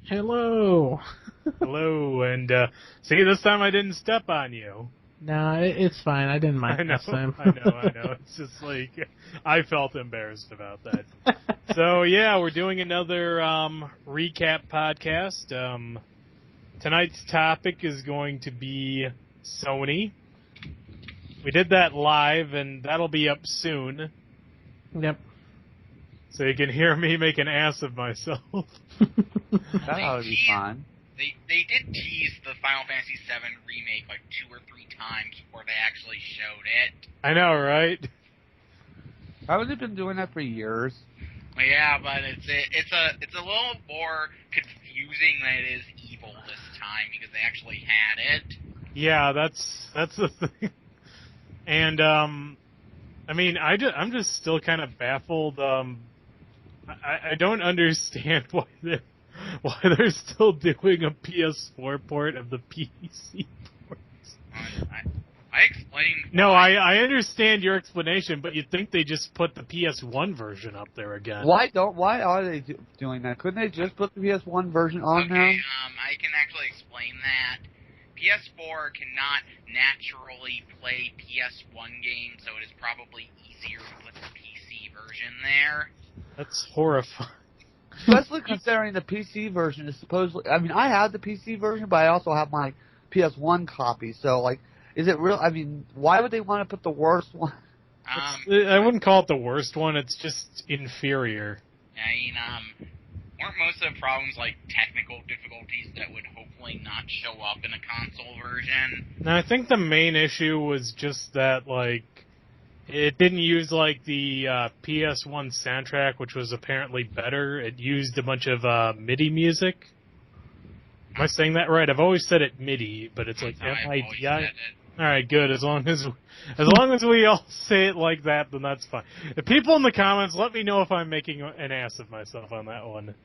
Hello. Hello, and see, this time I didn't step on you. No, it's fine. I didn't mind I know, last time. I know. It's just like, I felt embarrassed about that. So, yeah, we're doing another recap podcast. Tonight's topic is going to be Sony. We did that live, and that'll be up soon. Yep. So you can hear me make an ass of myself. That ought to be fun. They did tease the Final Fantasy VII remake like 2 or 3 times before they actually showed it. I know, right? Haven't they been doing that for years? Well, yeah, but it's a little more confusing than it is evil this time because they actually had it. Yeah, that's the thing. And I mean, I'm just still kind of baffled. I don't understand why they're still doing a PS4 port of the PC ports. I explained. No, I understand your explanation, but you'd think they just put the PS1 version up there again. Why are they doing that? Couldn't they just put the PS1 version on there? Okay, I can actually explain that. PS4 cannot naturally play PS1 games, so it is probably easier to put the PC version there. That's horrifying. Especially considering the PC version is supposedly... I mean, I have the PC version, but I also have my PS1 copy, so, like, is it real? I mean, why would they want to put the worst one? I wouldn't call it the worst one, it's just inferior. I mean, weren't most of the problems, like, technical difficulties that would hopefully not show up in a console version? No, I think the main issue was just that, like, it didn't use, like, the PS1 soundtrack, which was apparently better. It used a bunch of MIDI music. Am I saying that right? I've always said it MIDI, but it's like M-I-D-I. All right, good. As long as we all say it like that, then that's fine. The people in the comments, let me know if I'm making an ass of myself on that one.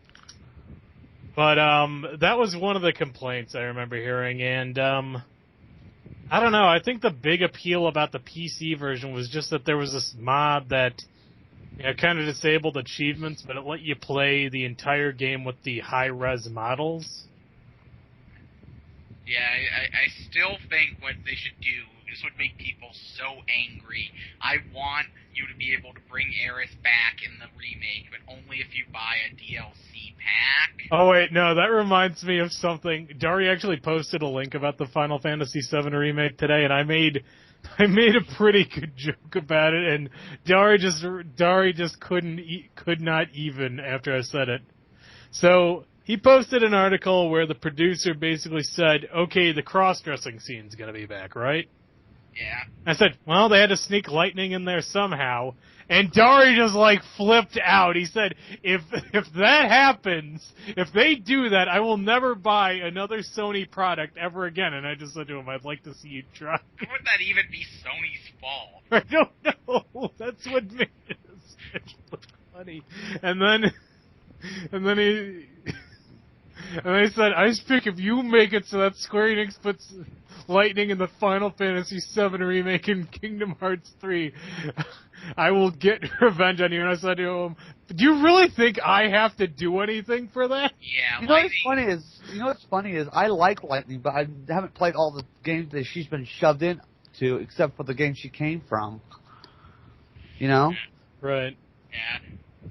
But that was one of the complaints I remember hearing, and I don't know. I think the big appeal about the PC version was just that there was this mod that kind of disabled achievements, but it let you play the entire game with the high-res models. Yeah, I still think what they should do, this would make people so angry. I want you to be able to bring Aerith back in the remake, but only if you buy a DLC pack. Oh, wait, no, that reminds me of something. Dari actually posted a link about the Final Fantasy VII remake today, and I made a pretty good joke about it, and Dari just could not even after I said it. So he posted an article where the producer basically said, okay, the cross-dressing scene's going to be back, right? Yeah. I said, well, they had to sneak lightning in there somehow. And Dari just, like, flipped out. He said, if that happens, if they do that, I will never buy another Sony product ever again. And I just said to him, I'd like to see you try. How would that even be Sony's fault? I don't know. That's what made it especially funny. And then he said, I speak if you make it so that Square Enix puts lightning in the Final Fantasy VII remake in Kingdom Hearts 3, I will get revenge on you. And I said to him, do you really think I have to do anything for that? Yeah, You know what's funny is I like Lightning, but I haven't played all the games that she's been shoved into, except for the game she came from. You know? Right. Yeah.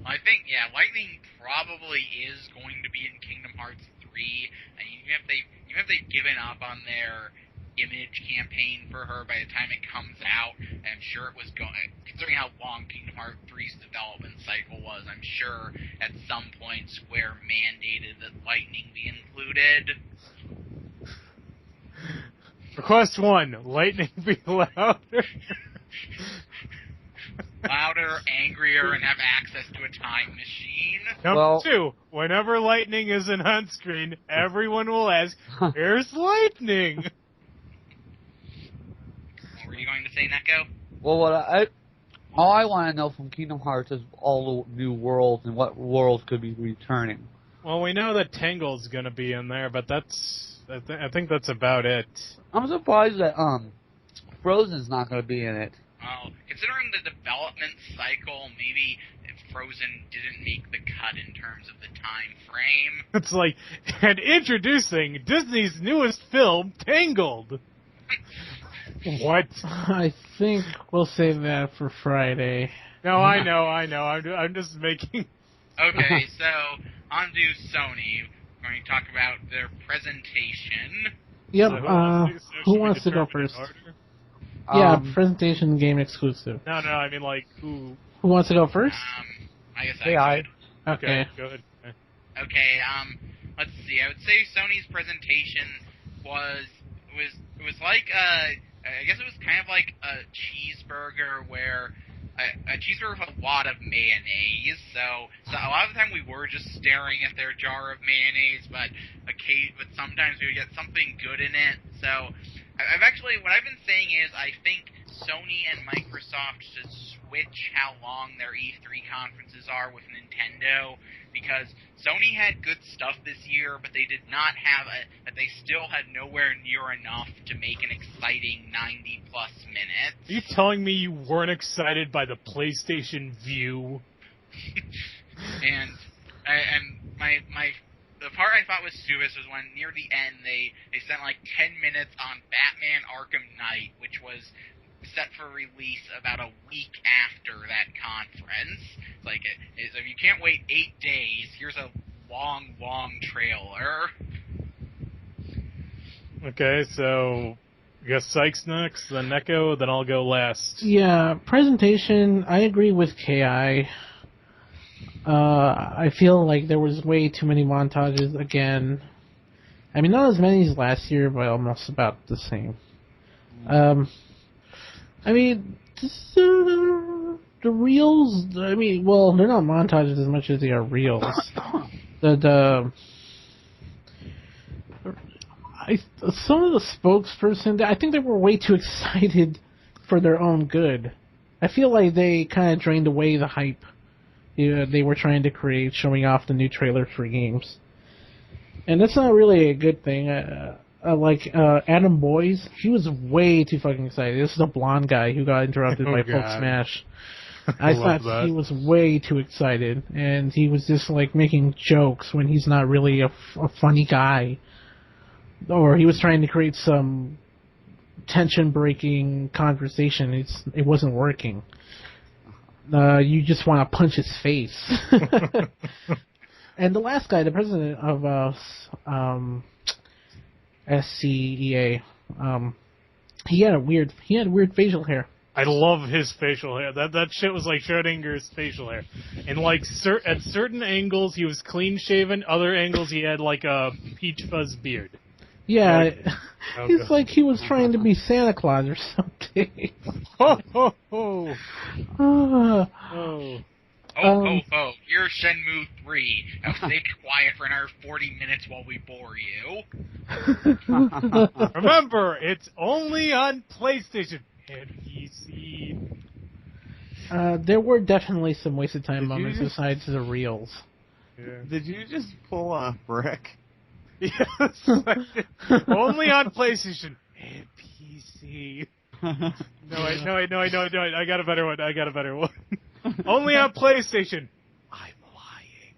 I think, Lightning probably is going to be in Kingdom Hearts 3, and even if they've given up on their image campaign for her by the time it comes out, I'm sure it was going, considering how long Kingdom Hearts 3's development cycle was, I'm sure at some point Square mandated that Lightning be included. Request 1, lightning be louder. Louder, angrier, and have access to a time machine. Number 2, whenever lightning isn't on screen, everyone will ask, where's lightning? What were you going to say, Neko? Well, all I want to know from Kingdom Hearts is all the new worlds and what worlds could be returning. Well, we know that Tangle's going to be in there, but I think that's about it. I'm surprised that Frozen's not going to be in it. Well, considering the development cycle, maybe if Frozen didn't make the cut in terms of the time frame. It's like, and introducing Disney's newest film, Tangled. What? I think we'll save that for Friday. No, I know. I'm just making. Okay, so on to Sony. We're going to talk about their presentation. Yep. So Who should we wants to go determine first? an order? Yeah, presentation game exclusive. No, I mean like who? Who wants to go first? I guess Hey, I could. Okay. Go ahead. Okay, let's see. I would say Sony's presentation was like I guess it was kind of like a cheeseburger where a cheeseburger with a lot of mayonnaise. So a lot of the time we were just staring at their jar of mayonnaise, but sometimes we would get something good in it. So what I've been saying is I think Sony and Microsoft should switch how long their E3 conferences are with Nintendo, because Sony had good stuff this year, but they did not have they still had nowhere near enough to make an exciting 90 plus minutes. Are you telling me you weren't excited by the PlayStation Vue? and the part I thought was stupid was when near the end they spent like 10 minutes on Batman Arkham Knight, which was set for release about a week after that conference. It's like, if you can't wait 8 days, here's a long trailer. Okay, so I guess Sykes next, then Neko, then I'll go last. Yeah, presentation, I agree with KI. I feel like there was way too many montages again. I mean, not as many as last year, but almost about the same. I mean, the reels, I mean, well, they're not montages as much as they are reels. Some of the spokesperson, I think they were way too excited for their own good. I feel like they kind of drained away the hype they were trying to create, showing off the new trailers for games. And that's not really a good thing. Adam Boyes, he was way too fucking excited. This is a blonde guy who got interrupted by Folk Smash. I thought that. he was way too excited, and he was just like making jokes when he's not really a funny guy. Or he was trying to create some tension-breaking conversation. It wasn't working. You just want to punch his face. And the last guy, the president of SCEA, he had weird facial hair. I love his facial hair. That shit was like Schrodinger's facial hair. And like at certain angles he was clean shaven, other angles he had like a peach fuzz beard. Yeah, Like, like he was trying to be Santa Claus or something. Ho ho ho! Oh. Here's Shenmue 3. Now stay quiet for another 40 minutes while we bore you. Remember, it's only on PlayStation and PC. There were definitely some wasted time moments besides the reels. Yeah. Did you just pull a brick? Yes. Only on PlayStation and PC. No, I got a better one. Only on PlayStation. I'm lying.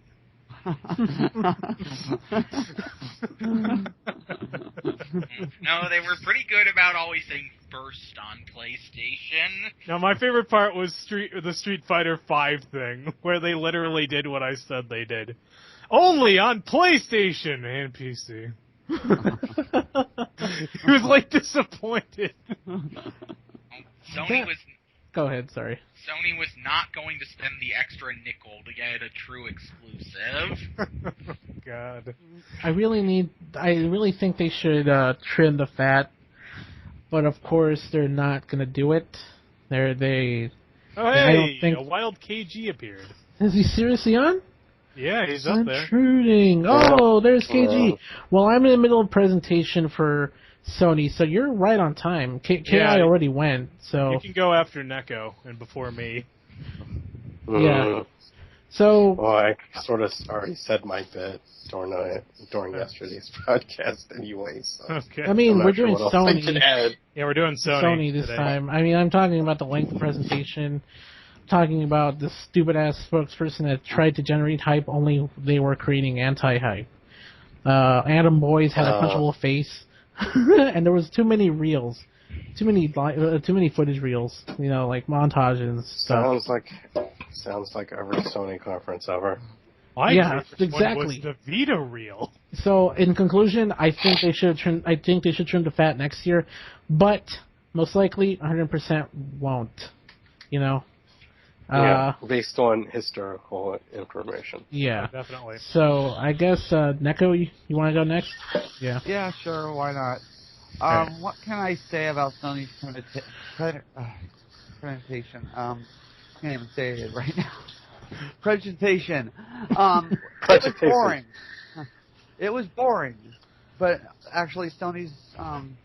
No, they were pretty good about always saying first on PlayStation. Now, my favorite part was the Street Fighter V thing, where they literally did what I said they did. Only on PlayStation and PC. He was like disappointed. Go ahead, sorry. Sony was not going to spend the extra nickel to get a true exclusive. God. I really think they should trim the fat, but of course they're not gonna do it. Oh hey, a wild KG appeared. Is he seriously on? Yeah, he's up there. Intruding. Oh, there's KG. Well, I'm in the middle of presentation for Sony, so you're right on time. KI already went, so... You can go after Neko and before me. Yeah. So... Well, I sort of already said my bit during yesterday's podcast anyway, so... Okay. I mean, we're sure doing Sony. Yeah, we're doing Sony this today. time. I mean, I'm talking about the length of presentation. talking about this stupid ass spokesperson that tried to generate hype, only they were creating anti-hype. Adam Boyes had a punchable face, and there was too many reels, too many footage reels, like montages and stuff. Sounds like every Sony conference ever. My favorite exactly. one was the Vita reel. So, in conclusion, I think they should trim the fat next year, but most likely 100% won't. Based on historical information. Yeah, definitely. So I guess Neko, you want to go next? Yeah. Yeah, sure. Why not? Right. What can I say about Sony's presentation? Can't even say it right now. Presentation. It was boring. It was boring. But actually, Sony's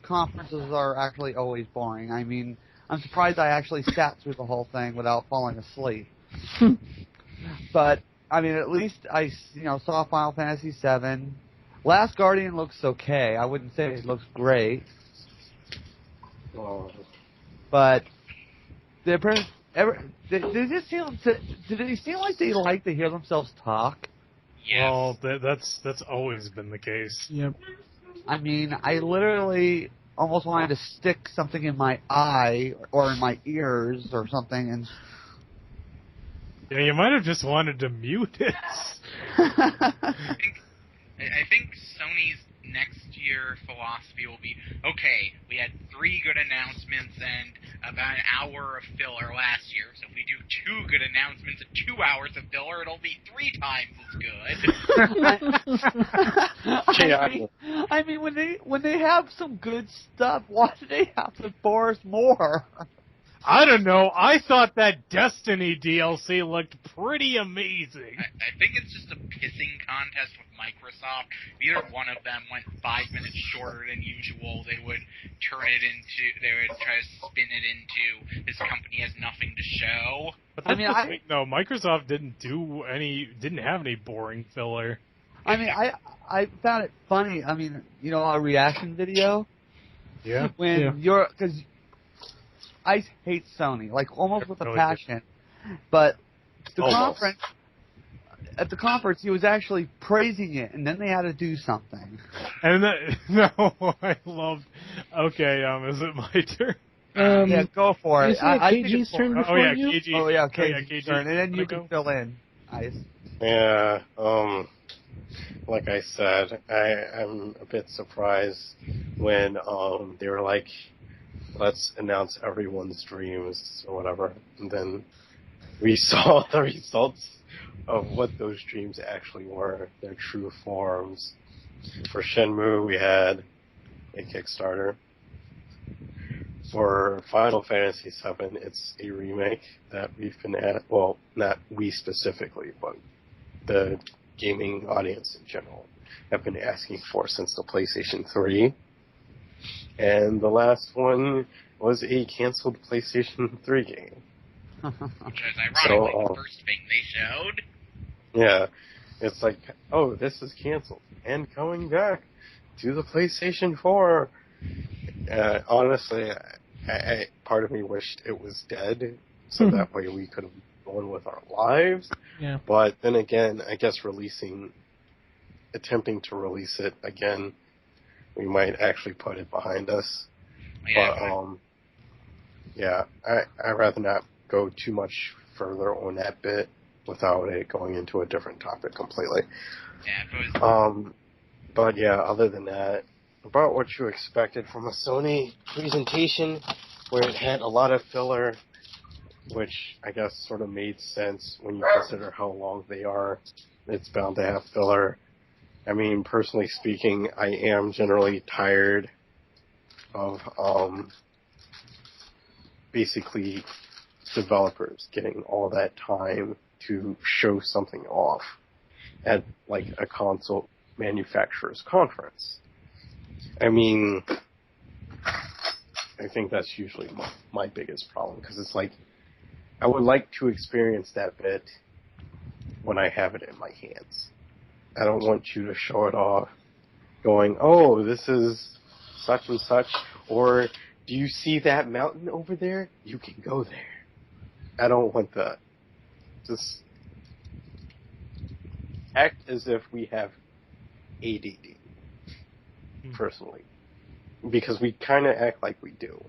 conferences are actually always boring. I mean, I'm surprised I actually sat through the whole thing without falling asleep. But I mean, at least I saw Final Fantasy VII. Last Guardian looks okay. I wouldn't say it looks great. But did they seem like they like to hear themselves talk? Yes. Well, that's always been the case. Yep. I mean, I literally almost wanted to stick something in my eye or in my ears or something, and yeah, you might have just wanted to mute it. I think Sony's next year philosophy will be, okay, we had 3 good announcements and about an hour of filler last year, so if we do 2 good announcements and 2 hours of filler, it'll be 3 times as good. I mean, when they have some good stuff, why do they have to bore us more? I don't know. I thought that Destiny DLC looked pretty amazing. I think it's just a pissing contest with Microsoft. If either one of them went 5 minutes shorter than usual, they would try to spin it into this company has nothing to show. But no, Microsoft didn't have any boring filler. I mean, I found it funny. I mean, a reaction video. Yeah. Because I hate Sony, like almost with a passion. But at the conference, he was actually praising it, and then they had to do something. And I loved. Okay, is it my turn? Yeah, go for it. Isn't it KG's turn before you? KG. Oh yeah, KG's turn, and then you can fill in. Nice. Yeah. Like I said, I'm a bit surprised when they were like, let's announce everyone's dreams or whatever, and then we saw the results of what those dreams actually were, their true forms. For Shenmue, we had a Kickstarter. For Final Fantasy VII, it's a remake that we've been at. Well, not we specifically, but the gaming audience in general have been asking for since the PlayStation 3. And the last one was a canceled PlayStation 3 game. Which is ironically the first thing they showed. Yeah. It's like, oh, this is canceled. And coming back to the PlayStation 4. Honestly, I part of me wished it was dead, so that way we could have gone with our lives. Yeah. But then again, I guess attempting to release it again, we might actually put it behind us. Yeah, but I'd rather not go too much further on that bit without it going into a different topic completely. Yeah, but yeah, other than that, about what you expected from a Sony presentation, where it had a lot of filler, which I guess sort of made sense when you consider how long they are. It's bound to have filler. I mean, personally speaking, I am generally tired of basically developers getting all that time to show something off at like a console manufacturer's conference. I mean, I think that's usually my biggest problem, because it's like, I would like to experience that bit when I have it in my hands. I don't want you to show it off going, oh, this is such and such, or do you see that mountain over there? You can go there. I don't want that. Just act as if we have ADD, personally. Because we kind of act like we do.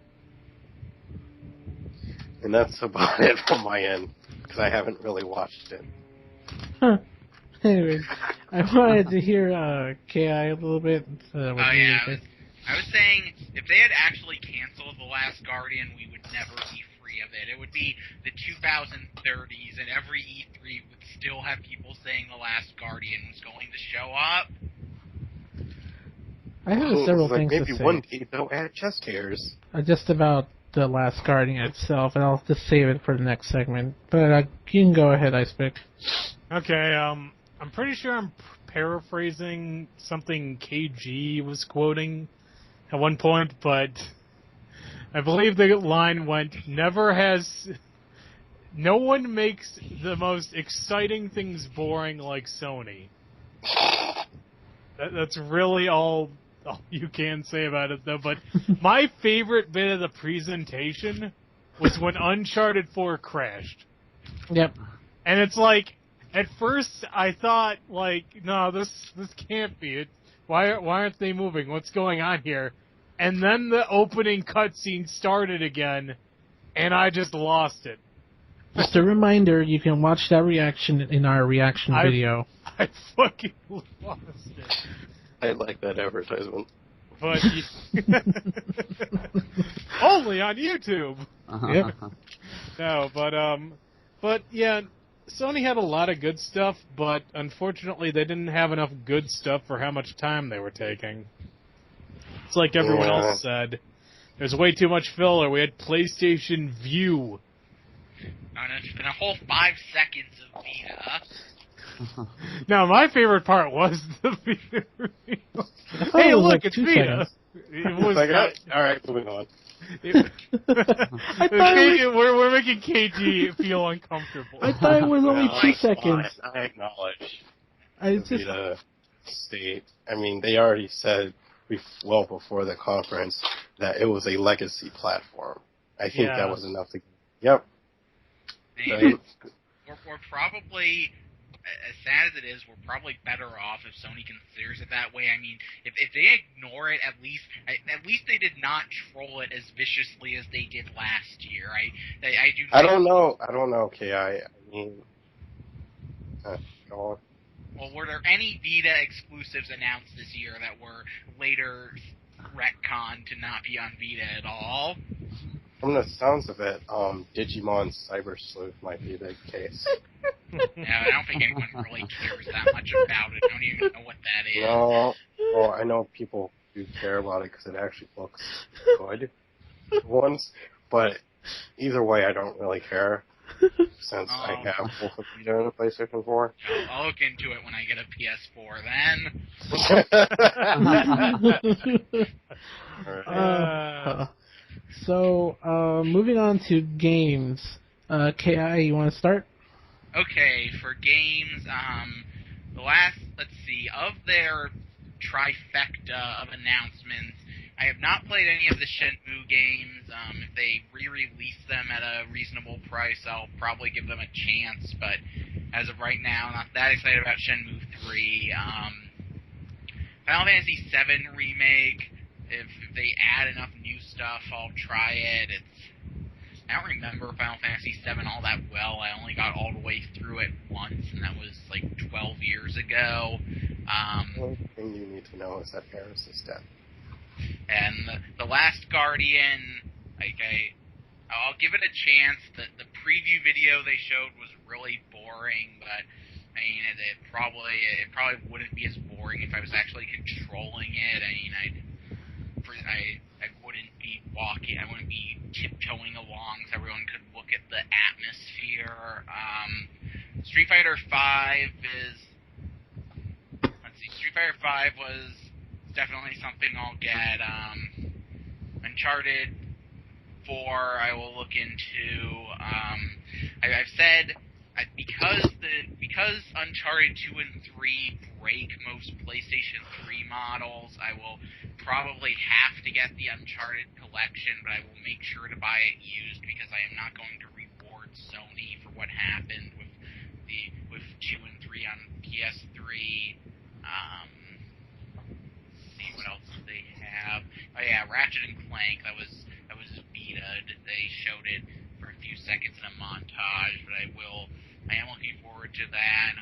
And that's about it from my end, because I haven't really watched it. Huh. Anyways, I wanted to hear Ki a little bit. What you yeah, think. I was saying, if they had actually canceled The Last Guardian, we would never be free of it. It would be the 2030s, and every E3 would still have people saying The Last Guardian was going to show up. I have several things maybe to say. one day they'll add chest hairs. Just about The Last Guardian itself, and I'll just save it for the next segment. But you can go ahead, Icepick. Okay, I'm pretty sure I'm paraphrasing something KG was quoting at one point, but I believe the line went, no one makes the most exciting things boring like Sony. That's really all you can say about it, though. But my favorite bit of the presentation was when Uncharted 4 crashed. Yep. And it's like, at first I thought, like, no, this can't be it. Why aren't they moving? What's going on here? And then the opening cutscene started again, and I just lost it. Just a reminder, you can watch that reaction in our reaction video. I fucking lost it. I like that advertisement. But only on YouTube. Yep. No, but yeah, Sony had a lot of good stuff, but unfortunately they didn't have enough good stuff for how much time they were taking. It's like everyone else said. There's way too much filler. We had PlayStation View. And it's been a whole 5 seconds of Vita. Now, my favorite part was the Vita reveal. Hey, Hey, look, like it's 2 Vita. seconds. It was like, not, alright, moving on. I thought it was, we're making KG feel uncomfortable. I thought it was only Well, 2 seconds. I acknowledge I the just Vita state. I mean, they already said well before the conference that it was a legacy platform. I think that was enough to... Yep. We're probably, as sad as it is, we're probably better off if Sony considers it that way. I mean, if they ignore it, at least they did not troll it as viciously as they did last year. I don't know, Ki. I mean, go on. Well, were there any Vita exclusives announced this year that were later retconned to not be on Vita at all? From the sounds of it, Digimon Cyber Sleuth might be the case. No, I don't think anyone really cares that much about it. I don't even know what that is. No, well, I know people do care about it because it actually looks good once, but either way, I don't really care since I have both a Vita and a PlayStation 4. I'll look into it when I get a PS4 then. Right. So, moving on to games. Ki, you want to start? Okay, for games, let's see, of their trifecta of announcements, I have not played any of the Shenmue games. If they re-release them at a reasonable price, I'll probably give them a chance, but as of right now, not that excited about Shenmue 3. Final Fantasy VII Remake, if they add enough new stuff, I'll try it. I don't remember Final Fantasy VII all that well. I only got all the way through it once, and that was like 12 years ago. The only thing you need to know is that Paris is dead. And the Last Guardian, I'll give it a chance. The preview video they showed was really boring, but I mean, it probably wouldn't be as boring if I was actually controlling it. I mean, I wouldn't be walking, I wouldn't be tiptoeing along so everyone could look at the atmosphere. Street Fighter V was definitely something I'll get. Uncharted 4 I will look into. I've said because Uncharted 2 and 3 break most PlayStation 3 models, I will probably have to get the Uncharted collection, but I will make sure to buy it used because I am not going to reward towards Sony for what happened with 2 and 3 on PS3. See what else do they have? Oh yeah, Ratchet and Clank. That was Vita. They showed it for a few seconds in a montage, but I am looking forward to that.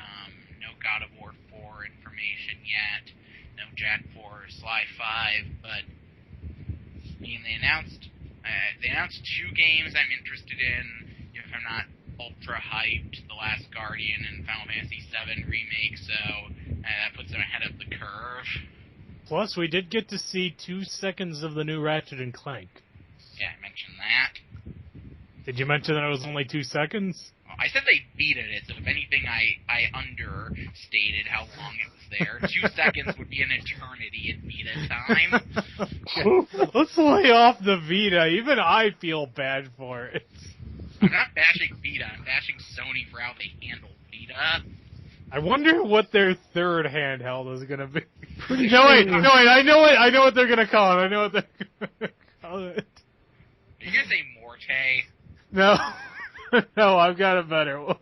No God of War 4 information yet. No Jack 4 or Sly 5, but I mean they announced 2 games I'm interested in. If I'm not ultra hyped, The Last Guardian and Final Fantasy VII Remake, so that puts them ahead of the curve. Plus, we did get to see 2 seconds of the new Ratchet and Clank. Yeah, I mentioned that. Did you mention that it was only 2 seconds? Well, I said they beated it, so if anything, I understated how long it was there. 2 seconds would be an eternity in Vita time. Let's lay off the Vita. Even I feel bad for it. I'm not bashing Vita, I'm bashing Sony for how they handle Vita. I wonder what their third handheld is going to be. Pretty No, sure. wait, I know what they're going to call it. Are you gonna say Morte? No, no, I've got a better one.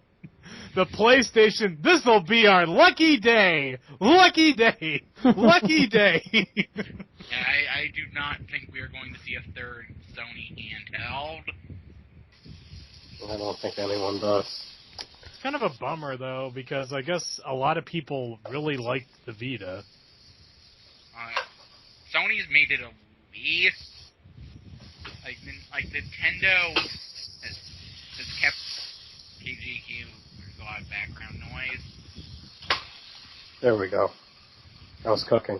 The PlayStation, this'll be our lucky day! Lucky day! Lucky day! Yeah, I do not think we are going to see a third Sony handheld. I don't think anyone does. It's kind of a bummer, though, because I guess a lot of people really liked the Vita. Sony's made it a Wii. Like Nintendo has kept KGQ. There's a lot of background noise. There we go. I was cooking.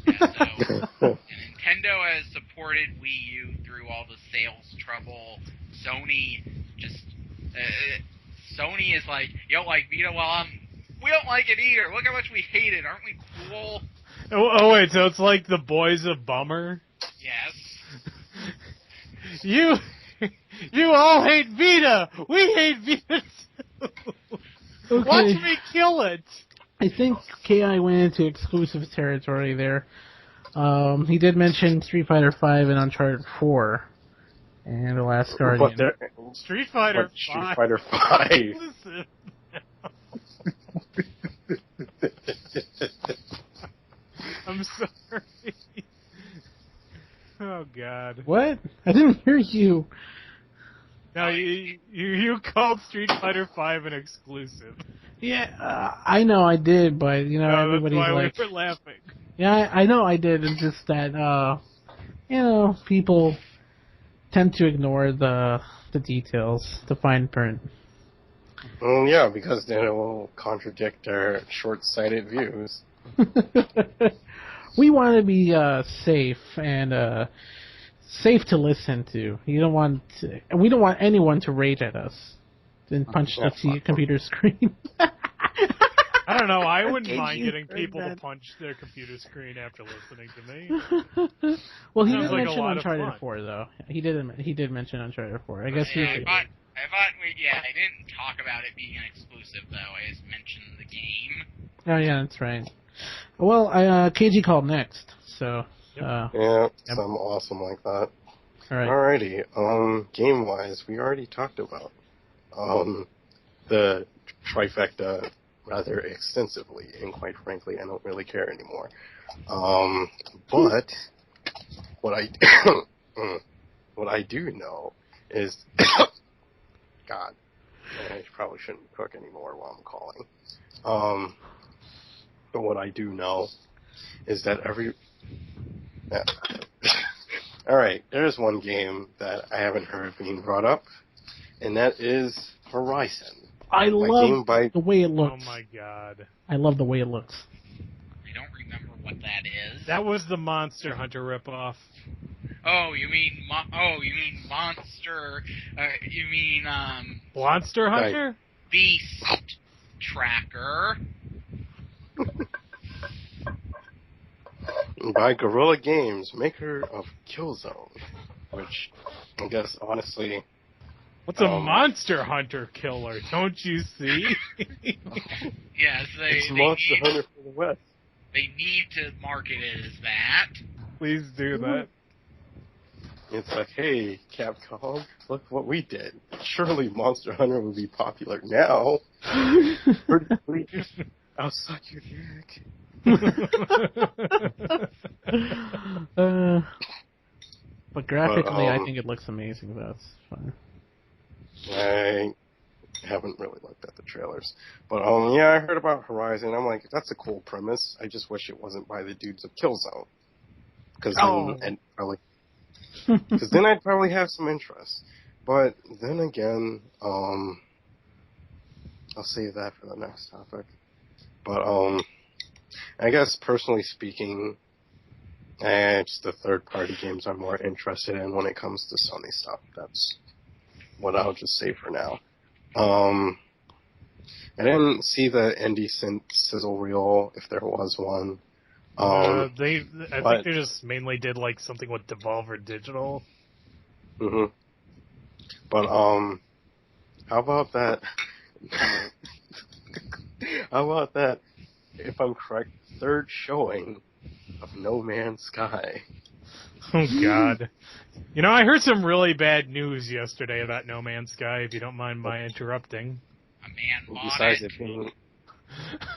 Yeah, so Nintendo has supported Wii U through all the sales trouble. Sony just Sony is like, yo, like Vita, well, we don't like it either. Look how much we hate it. Aren't we cool? Oh wait, so it's like the boys of Bummer? Yes. You all hate Vita! We hate Vita too! Okay. Watch me kill it! I think KI went into exclusive territory there. He did mention Street Fighter V and Uncharted 4 and The Last Guardian. Street Fighter But Street 5. Fighter 5. Listen. I'm sorry. Oh God. What? I didn't hear you. No, you called Street Fighter 5 an exclusive. Yeah, I know I did, but No, everybody's that's why like, we were laughing. yeah, I know I did. It's just that, people tend to ignore the details, the fine print. Yeah, because then it will contradict their short-sighted views. We want to be safe and safe to listen to. We don't want anyone to rage at us and punch the computer screen. I don't know, I wouldn't Did mind you getting heard people to that? punch their computer screen after listening to me. Well, he Sounds did like a mention lot of Uncharted fun. 4, though. He did mention Uncharted 4. I guess Yeah, he. I didn't talk about it being an exclusive though. I just mentioned the game. Oh yeah, that's right. Well, KG called next, so. Yep. Yeah, Yep. something awesome like that. All right. Alrighty. Game-wise, we already talked about the trifecta rather extensively, and quite frankly, I don't really care anymore. But what I what I do know is, God, I probably shouldn't cook anymore while I'm calling. But what I do know is that Alright, there's one game that I haven't heard being brought up, and that is Horizon. I love the way it Oh looks. my God. I love the way it looks. I don't remember what that is. That was the Monster Hunter ripoff. Oh, you mean Monster? You mean Monster Hunter? Beast Tracker? By Guerrilla Games, maker of Killzone, which I guess honestly, What's a Monster Hunter killer? Don't you see? Yes, it's Monster Hunter for the West. They need to market it as that. Please do that. It's like, hey, Capcom, look what we did. Surely Monster Hunter would be popular now. Pretty please. I'll suck your dick. But graphically, I But, think it looks amazing. That's fun. I haven't really looked at the trailers. But, yeah, I heard about Horizon. I'm like, that's a cool premise. I just wish it wasn't by the dudes of Killzone. Because then I'd probably have some interest. But then again, I'll save that for the next topic. But, I guess personally speaking, it's the third-party games I'm more interested in when it comes to Sony stuff. That's what I'll just say for now. I didn't see the indie sizzle reel, if there was one. I think they just mainly did like something with Devolver Digital. Mm-hmm. But how about that? How about that? If I'm correct, third showing of No Man's Sky. Oh God! You know, I heard some really bad news yesterday about No Man's Sky. If you don't mind my interrupting. A man bought Besides it. it being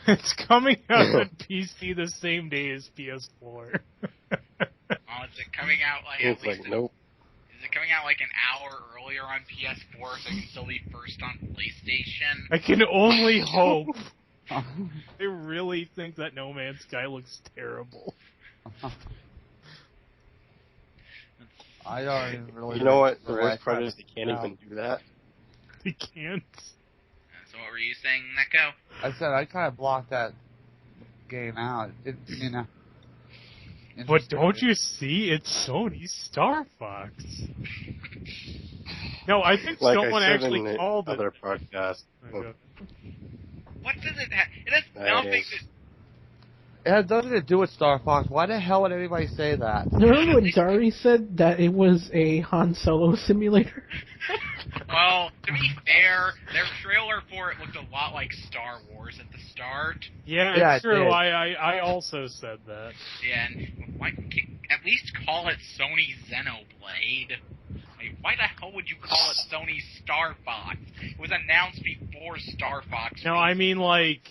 It's coming out on PC the same day as PS4. Oh, is it coming out like it's at least? like nope. Is it coming out like an hour earlier on PS4 so it can still be first on PlayStation? I can only hope. I really think that No Man's Sky looks terrible. I don't even really. You know what? The I worst part tried is to they can't even do that. They can't. So what were you saying, Neko? I said I kind of blocked that game out. It, you know. But don't you see? It's Sony's Star Fox. No, I think Like someone I said actually in the called it. other podcast. What does it have? It has nothing to... It has nothing to do with Star Fox. Why the hell would anybody say that? Remember when Dari said that it was a Han Solo simulator? Well, to be fair, their trailer for it looked a lot like Star Wars at the start. Yeah, Yeah, it's it true. did. I also said that. Yeah, and why, at least call it Sony Xenoblade. Like, why the hell would you call it Sony Star Fox? It was announced before Star Fox. No, I mean like...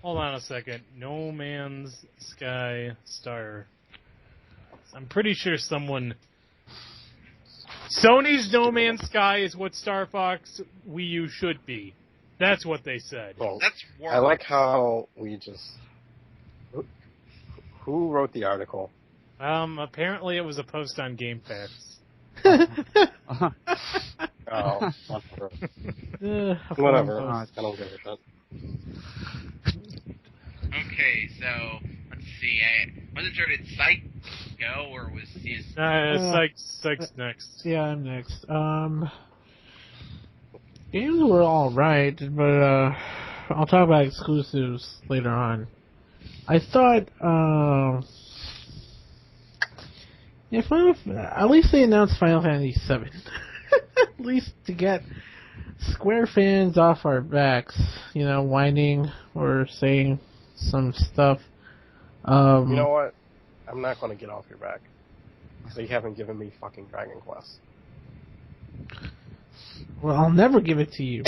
Hold on a second. No Man's Sky Star. I'm pretty sure someone... Sony's No Man's Sky is what Star Fox Wii U should be. That's what they said. Well, That's worse. I like how we just... Who wrote the article? Apparently it was a post on Game Facts. Oh, whatever. Whatever. I don't give a shit. Okay, so let's see. I wasn't sure, did Psych go or was his? Sykes next. Yeah, I'm next. Games were alright, but I'll talk about exclusives later on. I thought, at least they announced Final Fantasy VII. At least to get Square fans off our backs, whining or saying some stuff. You know what? I'm not going to get off your back. They haven't given me fucking Dragon Quest. Well, I'll never give it to you.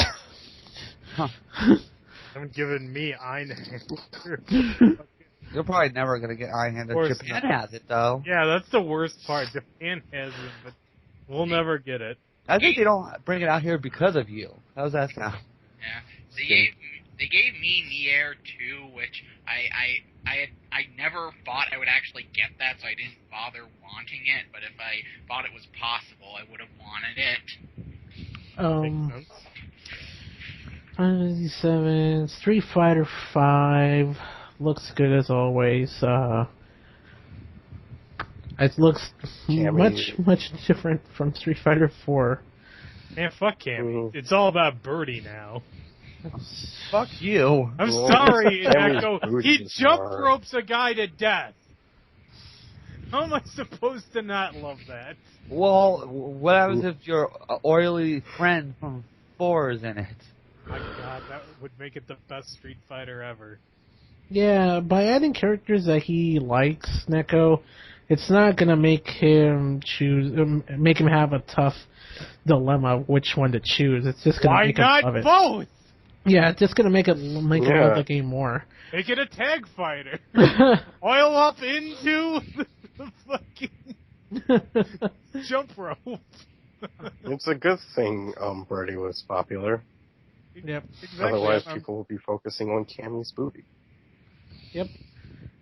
Haven't given me Einhander. You're probably never going to get Einhander. Or Japan has it, though. Yeah, that's the worst part. Japan has it, but we'll never get it. I think they don't bring it out here because of you. How's that sound? Yeah, they gave me Nier 2, which I never thought I would actually get that, so I didn't bother wanting it. But if I thought it was possible, I would have wanted it. Makes sense. Final Fantasy 7, Street Fighter 5 looks good as always. It looks much different from Street Fighter 4. Man, fuck Cammy. It's all about Birdie now. Fuck you. I'm sorry, Echo. He Birdie is jump hard. ropes a guy to death. How am I supposed to not love that? Well, what happens if your oily friend from 4 is in it? My God, that would make it the best Street Fighter ever. Yeah, by adding characters that he likes, Neko, it's not gonna make him make him have a tough dilemma which one to choose. It's just gonna Why make him not love it. both? Yeah, it's just gonna make him love the game more. Make it a tag fighter. Oil up into the fucking jump rope. It's a good thing Birdie was popular. Yep. Exactly. Otherwise, people will be focusing on Cammy's booty. Yep.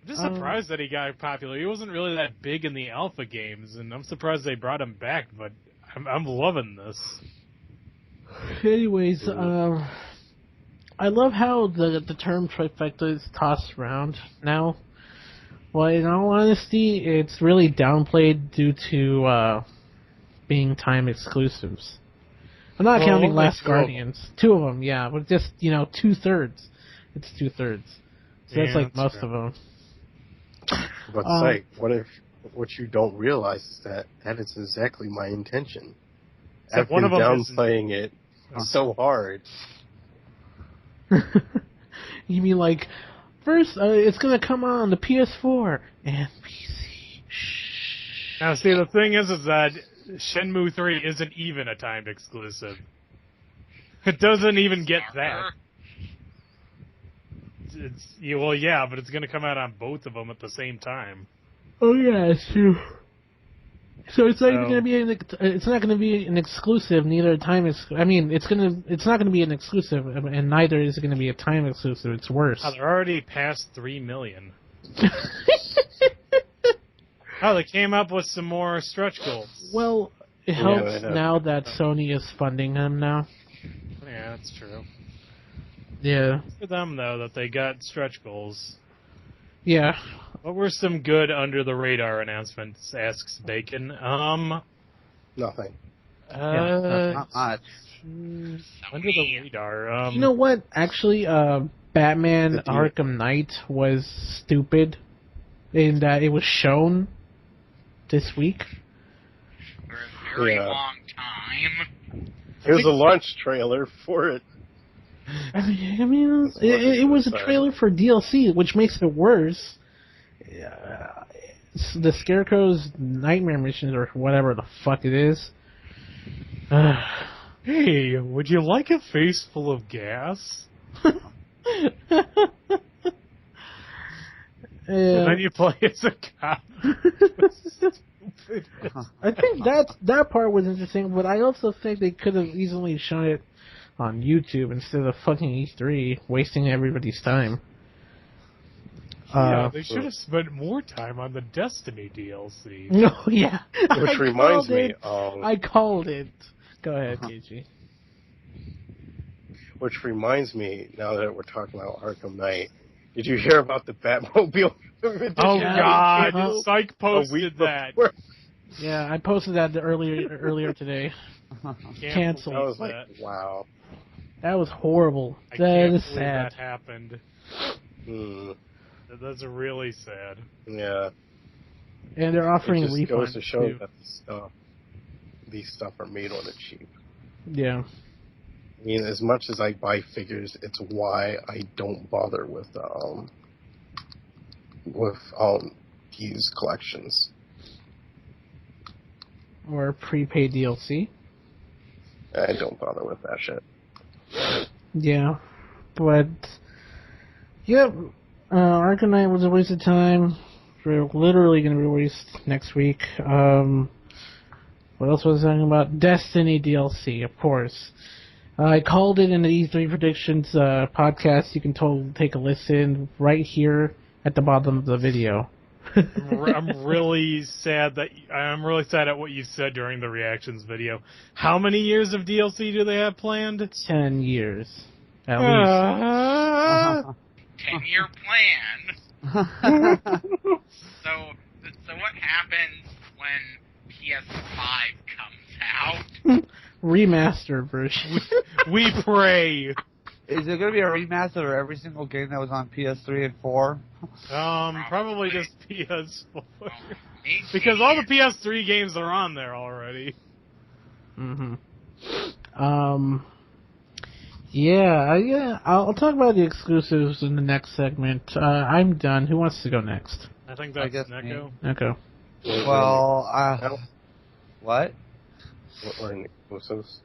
I'm just surprised that he got popular. He wasn't really that big in the alpha games, and I'm surprised they brought him back, but I'm loving this. Anyways, I love how the term trifecta is tossed around now. Well, in all honesty, it's really downplayed due to being time exclusives. I'm not counting only Last 2 of them. Guardians. 2 of them, yeah, but just 2/3. It's 2/3. So that's like most of them. But what you don't realize is that is exactly my intention. Except I've one been of them isn't. downplaying it so hard. You mean like first it's gonna come on the PS4 and PC. Shh. Now, see, the thing is that Shenmue 3 isn't even a timed exclusive. It doesn't even get that. Well, yeah, but it's going to come out on both of them at the same time. Oh yeah, it's true. So it's not even gonna be it's not gonna be an exclusive, neither a time I mean, it's not gonna be an exclusive, and neither is it gonna be a time exclusive. It's worse. Oh, they're already past 3 million. Oh, they came up with some more stretch goals. Well, it helps now that Sony is funding them now. Yeah, that's true. Yeah. For them, though, that they got stretch goals. Yeah. What were some good under-the-radar announcements, asks Bacon. Nothing. Not much. Under the radar. You know what? Actually, Batman Arkham Knight was stupid in that it was shown this week. For a very long time. It was a launch trailer for it. I mean it was a trailer for DLC, which makes it worse. The Scarecrow's nightmare missions, or whatever the fuck it is. Hey, would you like a face full of gas? And then you play as a cop. I think that part was interesting, but I also think they could have easily shown it on YouTube instead of fucking E3, wasting everybody's time. Yeah, they should have spent more time on the Destiny DLC. No, yeah. Which reminds me, I called it. Go ahead, KG. Which reminds me, now that we're talking about Arkham Knight, did you hear about the Batmobile? Oh God! Psych posted that. Before. Yeah, I posted that earlier today. Canceled. I was like, wow. That was horrible. I That can't is believe sad. that happened. Hmm. That's really sad. Yeah. And they're offering it just refunds goes to show too. that these stuff are made on the cheap. Yeah. I mean, as much as I buy figures, it's why I don't bother with these collections. Or prepaid DLC. I don't bother with that shit. Yeah. But yep. Arkham Knight was a waste of time. We're literally going to be released next week. What else was I talking about? Destiny DLC, of course. I called it in the E3 Predictions podcast. You can take a listen right here at the bottom of the video. I'm really sad at what you said during the reactions video. How many years of DLC do they have planned? 10 years. At least. 10-year plan. So what happens when PS5 comes out? Remastered version. We pray. Is it going to be a remaster of every single game that was on PS3 and 4? Probably just PS4. Maybe. Because all the PS3 games are on there already. Mm-hmm. Yeah, I'll talk about the exclusives in the next segment. I'm done. Who wants to go next? I think that's guess Neko. Okay. Well, what? What were any exclusives?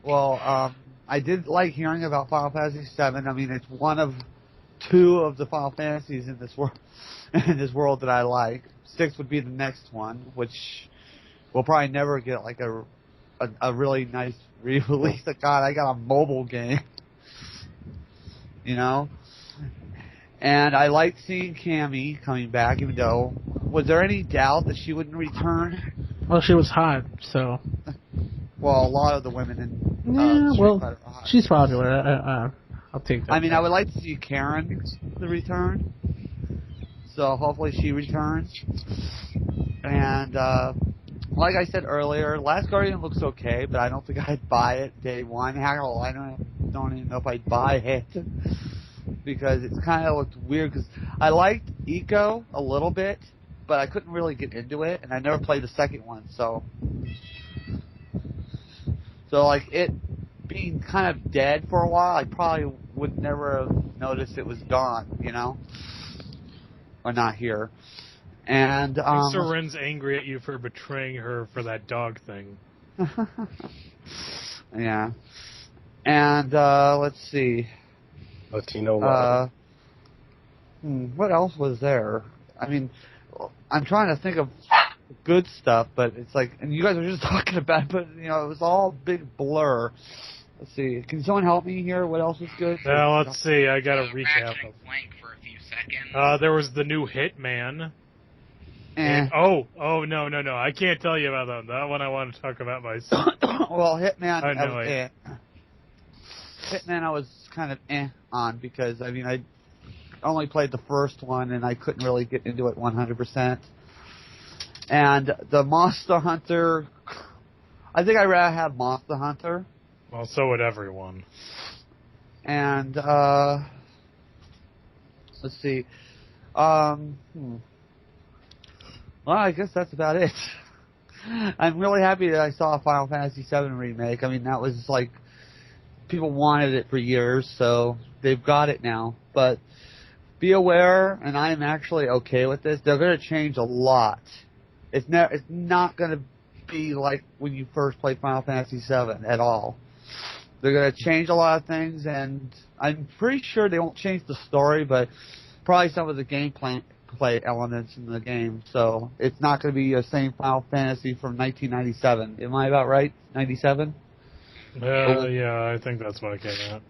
Well, I did like hearing about Final Fantasy VII. I mean, it's one of two of the Final Fantasies in this world, that I like. 6 would be the next one, which we'll probably never get like a really nice re-release. God, I got a mobile game, you know. And I liked seeing Cammy coming back, even though, was there any doubt that she wouldn't return? Well, she was hot, so. Well, a lot of the women in Yeah, Street well, Fighter are hot. she's popular. I'll take that. I mean, I would like to see Karen the return. So hopefully she returns. And like I said earlier, Last Guardian looks okay, but I don't think I'd buy it day one. Hell, I don't even know if I'd buy it. Because it kind of looked weird. Because I liked Eco a little bit, but I couldn't really get into it, and I never played the second one. So like it being kind of dead for a while, I probably would never have noticed it was gone, you know, or not here. And Seren's angry at you for betraying her for that dog thing. yeah. And let's see. Latino love. What else was there? I mean, I'm trying to think of good stuff, but it's like, and you guys were just talking about it, but you know, it was all a big blur. Let's see. Can someone help me here? What else is good? Well, let's see. I got a recap. Ratchet and Clank for a few seconds. There was the new Hitman. Eh. Oh, no. I can't tell you about that. That one I want to talk about myself. Well, Hitman. I know Hitman, I was kind of on because I mean I only played the first one and I couldn't really get into it 100%. And the Monster Hunter, I think I'd rather have Monster Hunter. Well, so would everyone. And let's see. Well, I guess that's about it. I'm really happy that I saw a Final Fantasy VII remake. I mean, that was like, people wanted it for years, so they've got it now. But be aware, and I am actually okay with this, they're going to change a lot. It's not going to be like when you first played Final Fantasy VII at all. They're going to change a lot of things, and I'm pretty sure they won't change the story, but probably some of the gameplay elements in the game. So it's not going to be the same Final Fantasy from 1997. Am I about right? 97? Yeah, I think that's what I came at.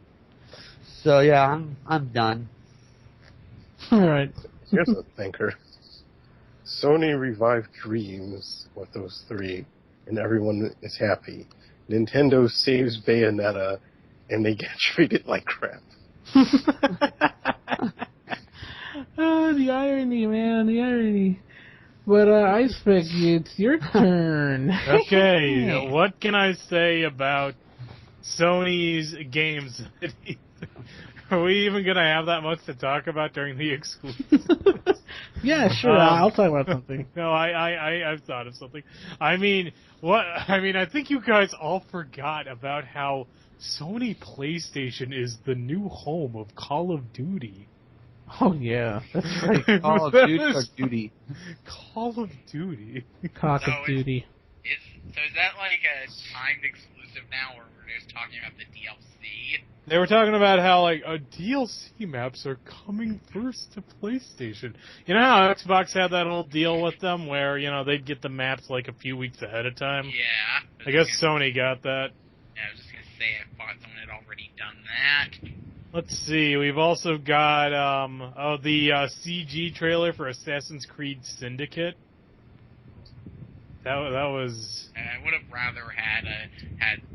So yeah, I'm done. All right. Here's a thinker. Sony revived Dreams with those 3, and everyone is happy. Nintendo saves Bayonetta, and they get treated like crap. The irony, man, the irony. But Ice Pick, it's your turn. Okay, what can I say about Sony's games? Are we even going to have that much to talk about during the exclusive? Yeah, sure. I'll talk about something. No, I've thought of something. I think you guys all forgot about how Sony PlayStation is the new home of Call of Duty. Oh, yeah. That's right. Call of Duty or Duty? Call of Duty. Cock of Duty. So is that like a timed exclusive now, or we're just talking about the DLC? They were talking about how, like, DLC maps are coming first to PlayStation. You know how Xbox had that whole deal with them where, you know, they'd get the maps, like, a few weeks ahead of time? Yeah. I guess Sony got that. Yeah, I was just going to say, I thought someone had already done that. Let's see, we've also got, the CG trailer for Assassin's Creed Syndicate. That was... I would have rather had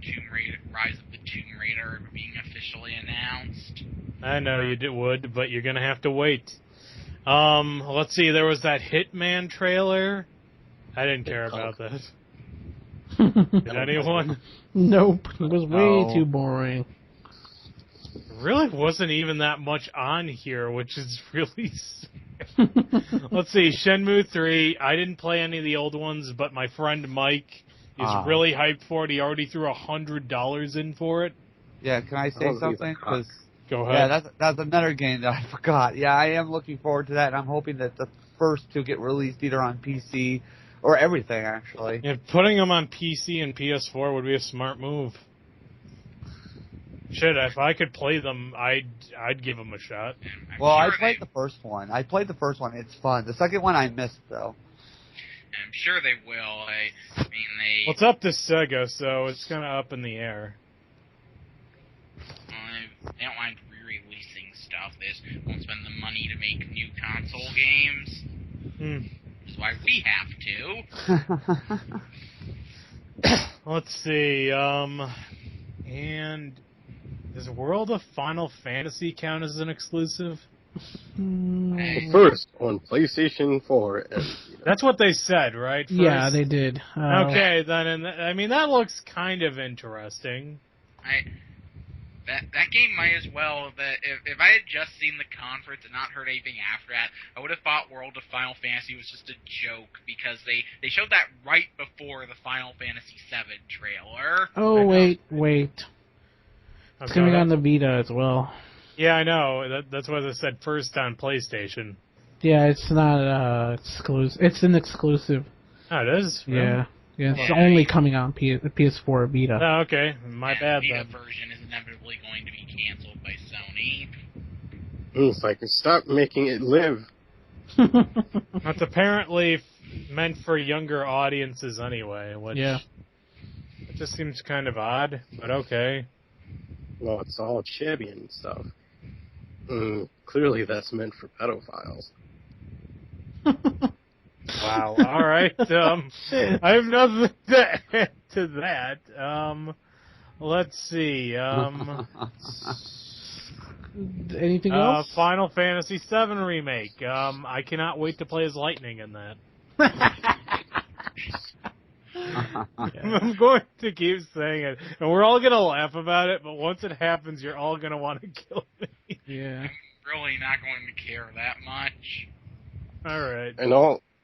Tomb Raider, Rise of the Tomb Raider being officially announced. I know you would, but you're gonna have to wait. Let's see, there was that Hitman trailer. I didn't care about that. Did anyone? Nope. It was way too boring. Really wasn't even that much on here, which is really sad. Let's see, Shenmue 3. I didn't play any of the old ones, but my friend Mike is really hyped for it. He already threw $100 in for it. Yeah, can I say something? Go ahead. Yeah, that's another game that I forgot. Yeah, I am looking forward to that, and I'm hoping that the first to get released either on PC or everything, actually. Yeah, putting them on PC and PS4 would be a smart move. Shit, if I could play them, I'd give them a shot. Well, I played the first one. It's fun. The second one I missed, though. I'm sure they will. I mean, Well, it's up to Sega, so it's kind of up in the air. They don't mind re-releasing stuff. They just won't spend the money to make new console games. Which is why we have to. Let's see, and does World of Final Fantasy count as an exclusive? First on PlayStation 4. That's what they said, right? First? Yeah, they did. Okay, then, I mean, that looks kind of interesting. That game might as well. If I had just seen the conference and not heard anything after that, I would have thought World of Final Fantasy was just a joke because they showed that right before the Final Fantasy VII trailer. Oh, wait. It's coming on the Vita as well. Yeah, I know. That's what they said first on PlayStation. Yeah, it's not exclusive. It's an exclusive. Oh, it is? Yeah. Yeah, it's only coming on PS4 Vita. Oh, okay. My bad, The Vita then. version is inevitably going to be canceled by Sony. If I can stop making it live. That's apparently meant for younger audiences anyway, which Yeah. it just seems kind of odd, but okay. Well, it's all chibi and stuff. Clearly that's meant for pedophiles. Wow. All right. I have nothing to add to that. Let's see. Anything else? Final Fantasy VII Remake. I cannot wait to play as Lightning in that. I'm going to keep saying it, and we're all going to laugh about it, but once it happens, you're all going to want to kill me. Yeah. I'm really not going to care that much. All right.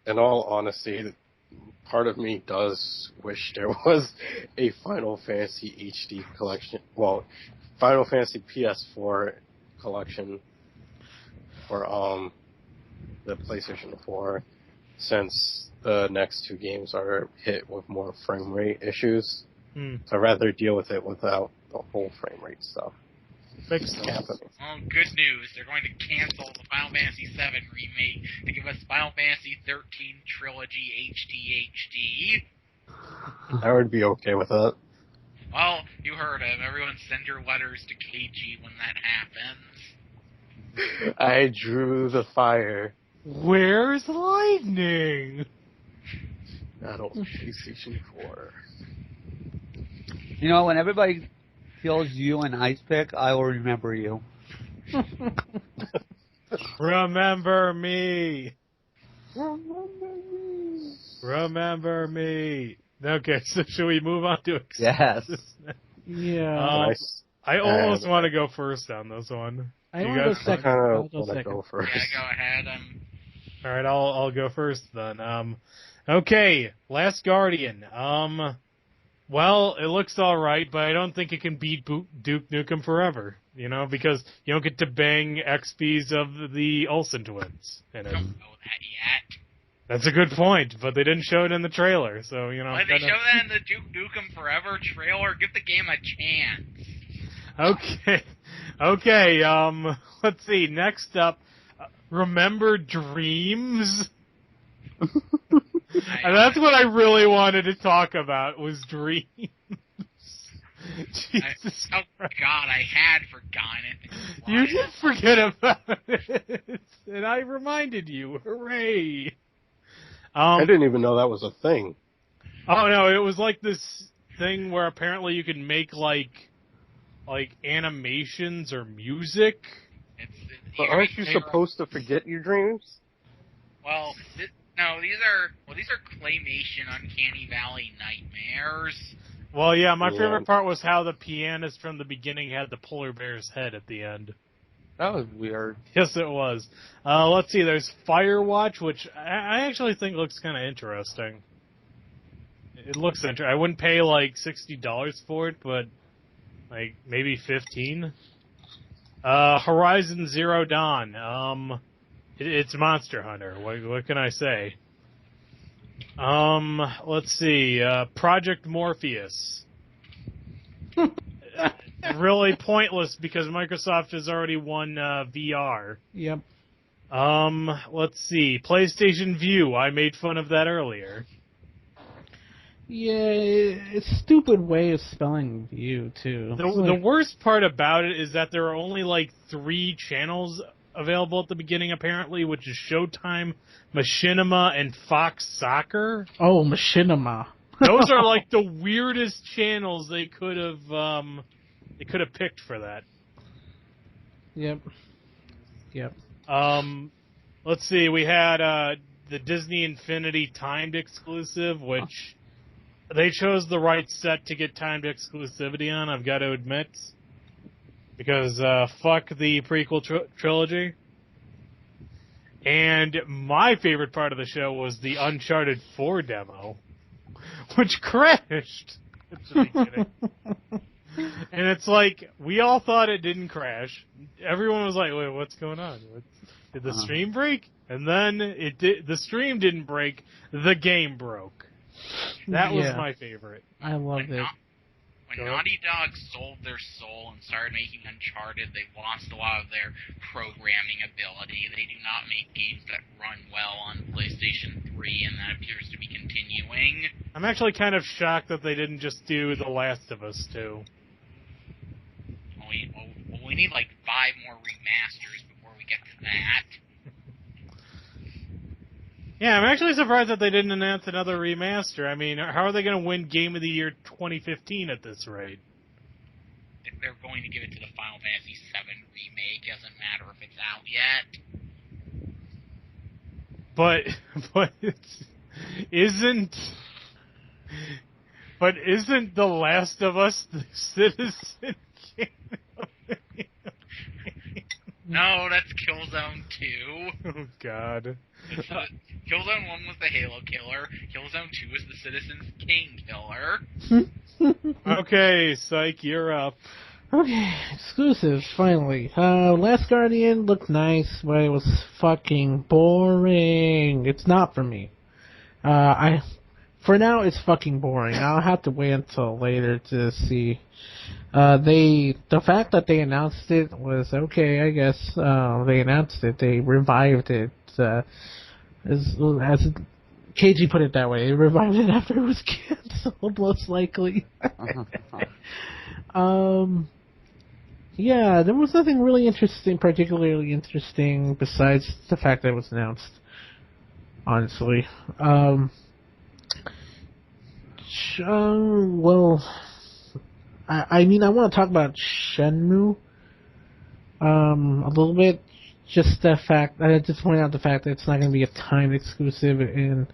In all honesty, part of me does wish there was a Final Fantasy HD collection. Well, Final Fantasy PS4 collection for the PlayStation 4, since the next two games are hit with more frame rate issues. So I'd rather deal with it without the whole frame rate stuff happening. Well, good news. They're going to cancel the Final Fantasy VII remake to give us Final Fantasy 13 Trilogy HD. I would be okay with that. Well, you heard him. Everyone send your letters to KG when that happens. I drew the fire. Where's Lightning? Not on PlayStation 4. You know, when everybody kills you in Ice Pick, I will remember you. Remember me. Remember me. Okay, so should we move on to Yes. Yeah. I almost want to go first on this one. I You want to go guys- second. I I'll kind of go want to second. go first. Yeah, go ahead. All right, I'll go first then. Okay, Last Guardian. Well, it looks all right, but I don't think it can beat Duke Nukem Forever. You know, because you don't get to bang XPs of the Olsen twins in it. Don't know that yet. That's a good point, but they didn't show it in the trailer, so you know. Why they show that in the Duke Nukem Forever trailer? Give the game a chance. Okay. Let's see. Next up, Remember Dreams. And that's what I really wanted to talk about was Dreams. Jesus Oh God, I had forgotten it. You did forget about it, and I reminded you. Hooray! I didn't even know that was a thing. Oh no, it was like this thing where apparently you can make like animations or music. But aren't you supposed to forget your dreams? Well, no, these are claymation Uncanny Valley nightmares. Well, yeah, my favorite part was how the pianist from the beginning had the polar bear's head at the end. That was weird. Yes, it was. Let's see, there's Firewatch, which I actually think looks kind of interesting. It looks interesting. I wouldn't pay like $60 for it, but like maybe $15. Horizon Zero Dawn. It's Monster Hunter. What can I say? Let's see. Project Morpheus. Really pointless because Microsoft has already won VR. Yep. Let's see. PlayStation View. I made fun of that earlier. Yeah, it's a stupid way of spelling view, too. The worst part about it is that there are only like 3 channels available at the beginning, apparently, which is Showtime, Machinima, and Fox Soccer. Oh, Machinima. Those are like the weirdest channels they could have picked for that. Yep. Let's see. We had the Disney Infinity timed exclusive, which they chose the right set to get timed exclusivity on, I've got to admit. Because fuck the prequel trilogy. And my favorite part of the show was the Uncharted 4 demo, which crashed at the beginning. And it's like, we all thought it didn't crash. Everyone was like, wait, what's going on? Did the stream break? And then the stream didn't break, the game broke. That was my favorite. I loved it. When Naughty Dog sold their soul and started making Uncharted, they lost a lot of their programming ability. They do not make games that run well on PlayStation 3, and that appears to be continuing. I'm actually kind of shocked that they didn't just do The Last of Us 2. We need like 5 more remasters before we get to that. Yeah, I'm actually surprised that they didn't announce another remaster. I mean, how are they going to win Game of the Year 2015 at this rate? They're going to give it to the Final Fantasy VII remake. Doesn't matter if it's out yet. Isn't The Last of Us the Citizen game? No, that's Killzone 2. Oh, God. Killzone 1 was the Halo killer. Killzone 2 is the Citizen's King killer. Okay, Psych, you're up. Okay, exclusives, finally. Last Guardian looked nice, but it was fucking boring. It's not for me. For now, it's fucking boring. I'll have to wait until later to see. The fact that they announced it was okay, I guess. They announced it. They revived it. As KG put it that way, they revived it after it was canceled, most likely. Yeah, there was nothing really particularly interesting, besides the fact that it was announced. Honestly. Well, I mean, I want to talk about Shenmue a little bit. Just the fact, I just point out the fact that it's not going to be a timed exclusive, and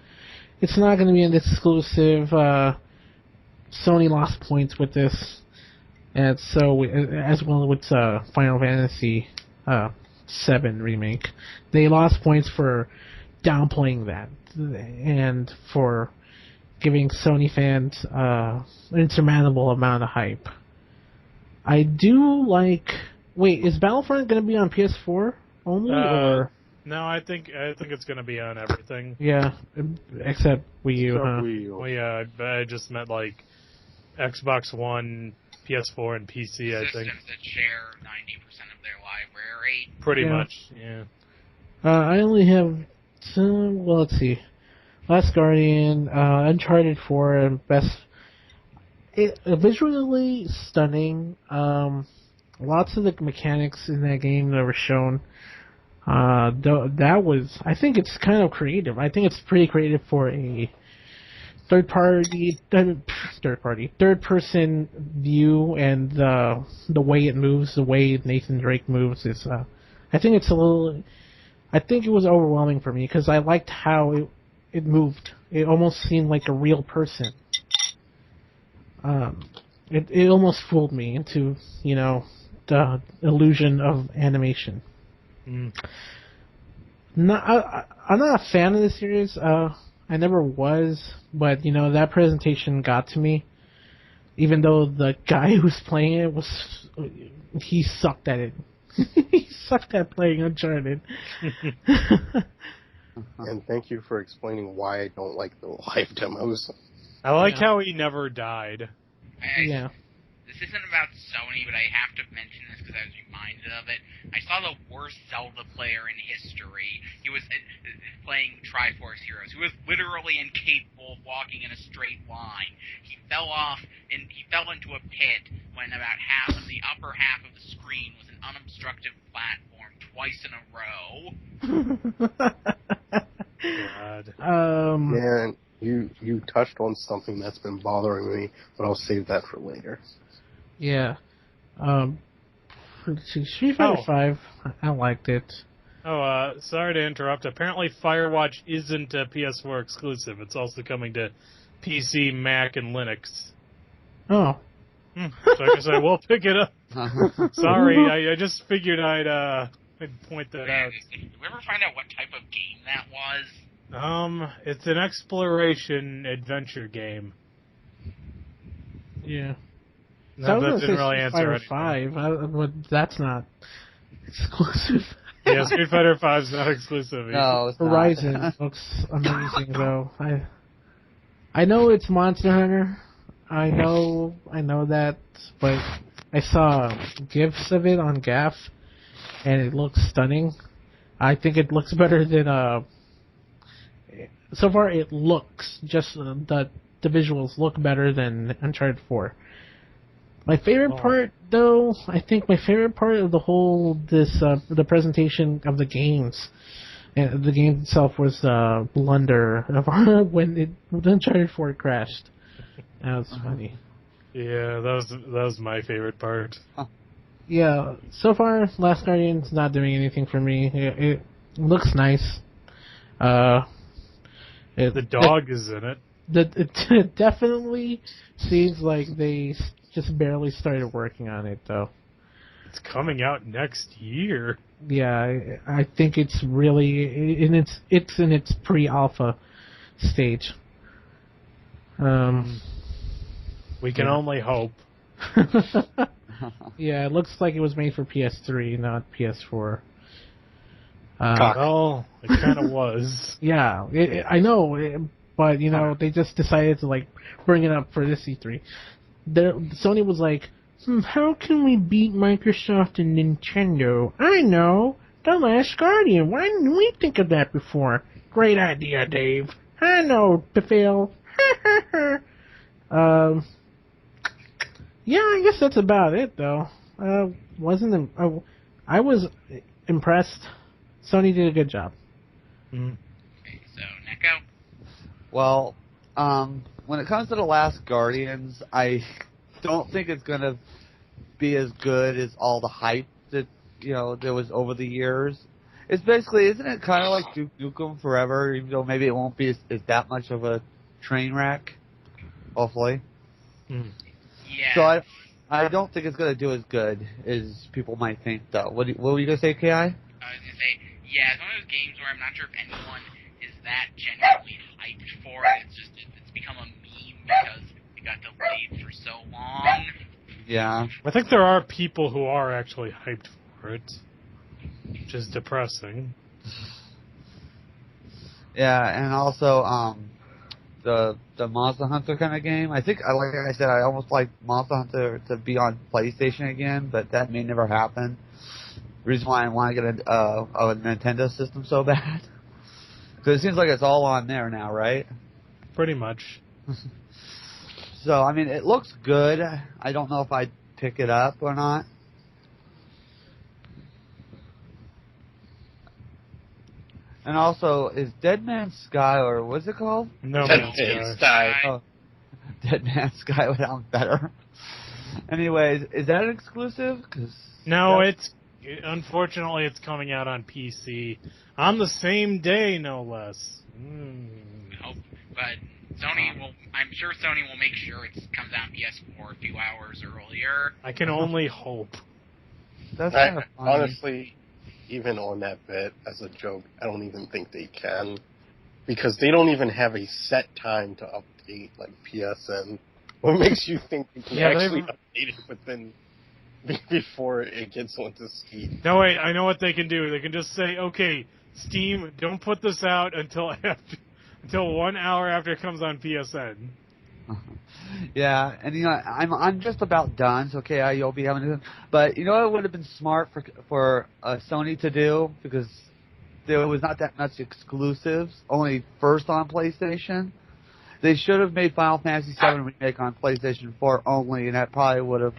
it's not going to be an exclusive. Sony lost points with this, and so as well with Final Fantasy VII remake, they lost points for downplaying that and for giving Sony fans an insurmountable amount of hype. I do like. Wait, is Battlefront going to be on PS4 only, or? No, I think it's going to be on everything. Yeah, except Wii U, huh? Wii U. Well, yeah, I just meant like Xbox One, PS4, and PC. I think Systems that share 90% of their library. pretty much. Yeah. I only have. Well, let's see. Last Guardian, Uncharted 4, and visually stunning. Lots of the mechanics in that game that were shown. That was, I think it's kind of creative. I think it's pretty creative for a third person view, and the way it moves, the way Nathan Drake moves is. I think it's a little. I think it was overwhelming for me because I liked how it moved. It almost seemed like a real person. It almost fooled me into, the illusion of animation. Mm. I'm not a fan of the series. I never was, but that presentation got to me. Even though the guy who's playing it he sucked at it. He sucked at playing Uncharted. And thank you for explaining why I don't like the live demos. I like Yeah. how he never died. Yeah. This isn't about Sony, but I have to mention this because I was reminded of it. I saw the worst Zelda player in history. He was playing Triforce Heroes. He was literally incapable of walking in a straight line. He fell off, and he fell into a pit when about half of the upper half of the screen was an unobstructed platform twice in a row. God. Man, you touched on something that's been bothering me, but I'll save that for later. Yeah. Let's see, Street Fighter 5, I liked it. Oh, sorry to interrupt. Apparently Firewatch isn't a PS4 exclusive. It's also coming to PC, Mac, and Linux. Oh. So I guess I will pick it up. Sorry, I just figured I'd point that out. Did we ever find out what type of game that was? It's an exploration adventure game. Yeah. No, So I was that going to didn't say really Street answer Fighter anything. 5, but that's not exclusive. Yeah, Street Fighter 5 is not exclusive. No, it's Horizon not. looks amazing, though. I know it's Monster Hunter. I know that, but I saw GIFs of it on Gaff, and it looks stunning. I think it looks better than so far it looks just the visuals look better than Uncharted 4. My favorite part, though, I think my favorite part of the whole the presentation of the games, and the game itself was blunder of when Uncharted 4 crashed. That was funny. Yeah, that was my favorite part. Yeah, so far, Last Guardian's not doing anything for me. It looks nice. The dog is in it. It definitely seems like they just barely started working on it, though. It's coming out next year. Yeah, I think it's really it's in its pre-alpha stage. We can only hope. Yeah, it looks like it was made for PS3, not PS4. Well, it kind of was. Yeah, I know, but they just decided to bring it up for this E3. Sony was like, how can we beat Microsoft and Nintendo? I know, The Last Guardian. Why didn't we think of that before? Great idea, Dave. I know, Phil. Yeah, I guess that's about it, though. I was impressed. Sony did a good job. Mm. Okay, so Neko? Well, when it comes to The Last Guardians, I don't think it's going to be as good as all the hype that, there was over the years. It's basically, isn't it kind of like Duke Nukem Forever, even though maybe it won't be as that much of a train wreck, hopefully. Mm. Yeah. So I don't think it's going to do as good as people might think, though. What were you going to say, Ki? I was going to say, yeah, it's one of those games where I'm not sure if anyone is that genuinely hyped for it. It's become a meme because it got delayed for so long. Yeah. I think there are people who are actually hyped for it, which is depressing. Yeah, and also the Monster Hunter kind of game. I think, like I said, I almost like Monster Hunter to be on PlayStation again, but that may never happen. The reason why I want to get a Nintendo system so bad, because it seems like it's all on there now, right? Pretty much. So I mean, it looks good. I don't know if I'd pick it up or not. And also, is Dead Man's Sky, or what's it called? No Dead Man's Man's Sky. Sky. Oh, Dead Man's Sky would sound better. Anyways, is that an exclusive? No, unfortunately it's coming out on PC on the same day, no less. Nope. But I'm sure Sony will make sure it comes out on PS4 a few hours earlier. I can only hope. That's kind of funny. Honestly, even on that bit, as a joke, I don't even think they can. Because they don't even have a set time to update, like PSN. What makes you think they can actually update it within before it gets onto Steam. No, wait, I know what they can do. They can just say, okay, Steam, don't put this out until 1 hour after it comes on PSN. Yeah, and I'm just about done. So okay, you'll be having to. But you know what would have been smart for Sony to do, because there was not that much exclusives, only first on PlayStation. They should have made Final Fantasy VII Remake on PlayStation 4 only, and that probably would have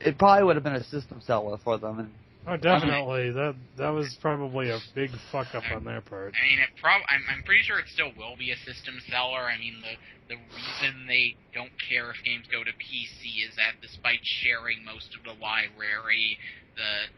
it probably would have been a system seller for them. And Oh, definitely. That was probably a big fuck up on their part. I mean, I'm pretty sure it still will be a system seller. I mean, the reason they don't care if games go to PC is that despite sharing most of the library, the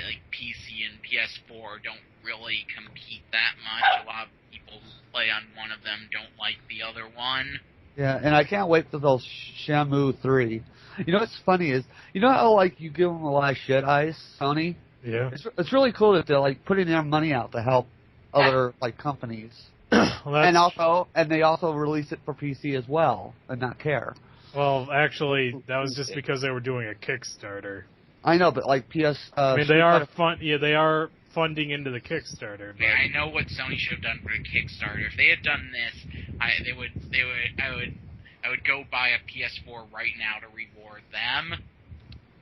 like PC and PS4 don't really compete that much. A lot of people who play on one of them don't like the other one. yeah, and I can't wait for those Shamu 3. You know what's funny is, you know how like you give them a lot of shit, Sony? Yeah. It's really cool that they're like putting their money out to help other like companies, Well, and they also release it for PC as well and not care. well, actually, that was just because they were doing a Kickstarter. I know, but like PS. I mean, they are they are funding into the Kickstarter. But I know what Sony should have done for the Kickstarter. If they had done this, I would go buy a PS4 right now to reward them.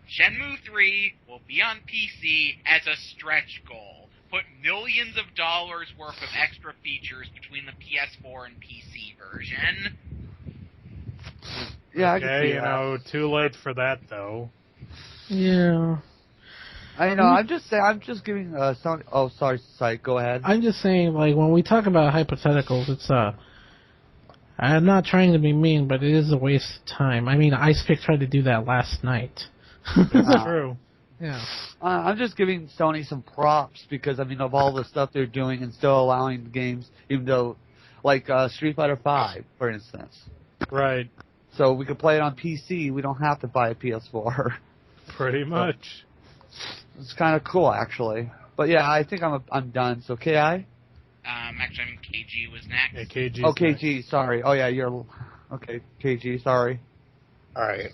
Shenmue 3 will be on PC as a stretch goal. Put millions of dollars worth of extra features between the PS4 and PC version. Yeah, I okay, can see you know, too late for that though. Yeah. I know. I'm just giving Sony. Oh, sorry, go ahead. I'm just saying, like, when we talk about hypotheticals, it's I'm not trying to be mean, but it is a waste of time. I mean, Ice Pick tried to do that last night. It's true. Yeah. I'm just giving Sony some props because, I mean, of all the stuff they're doing and still allowing the games, even though, like Street Fighter V, for instance. Right. So we could play it on PC. We don't have to buy a PS4. Pretty much. It's kind of cool, actually. But yeah, I think I'm done. So KI? Actually, I mean, KG was next. Yeah, KG's Oh, KG, sorry. Oh yeah, you're okay. KG, sorry. All right.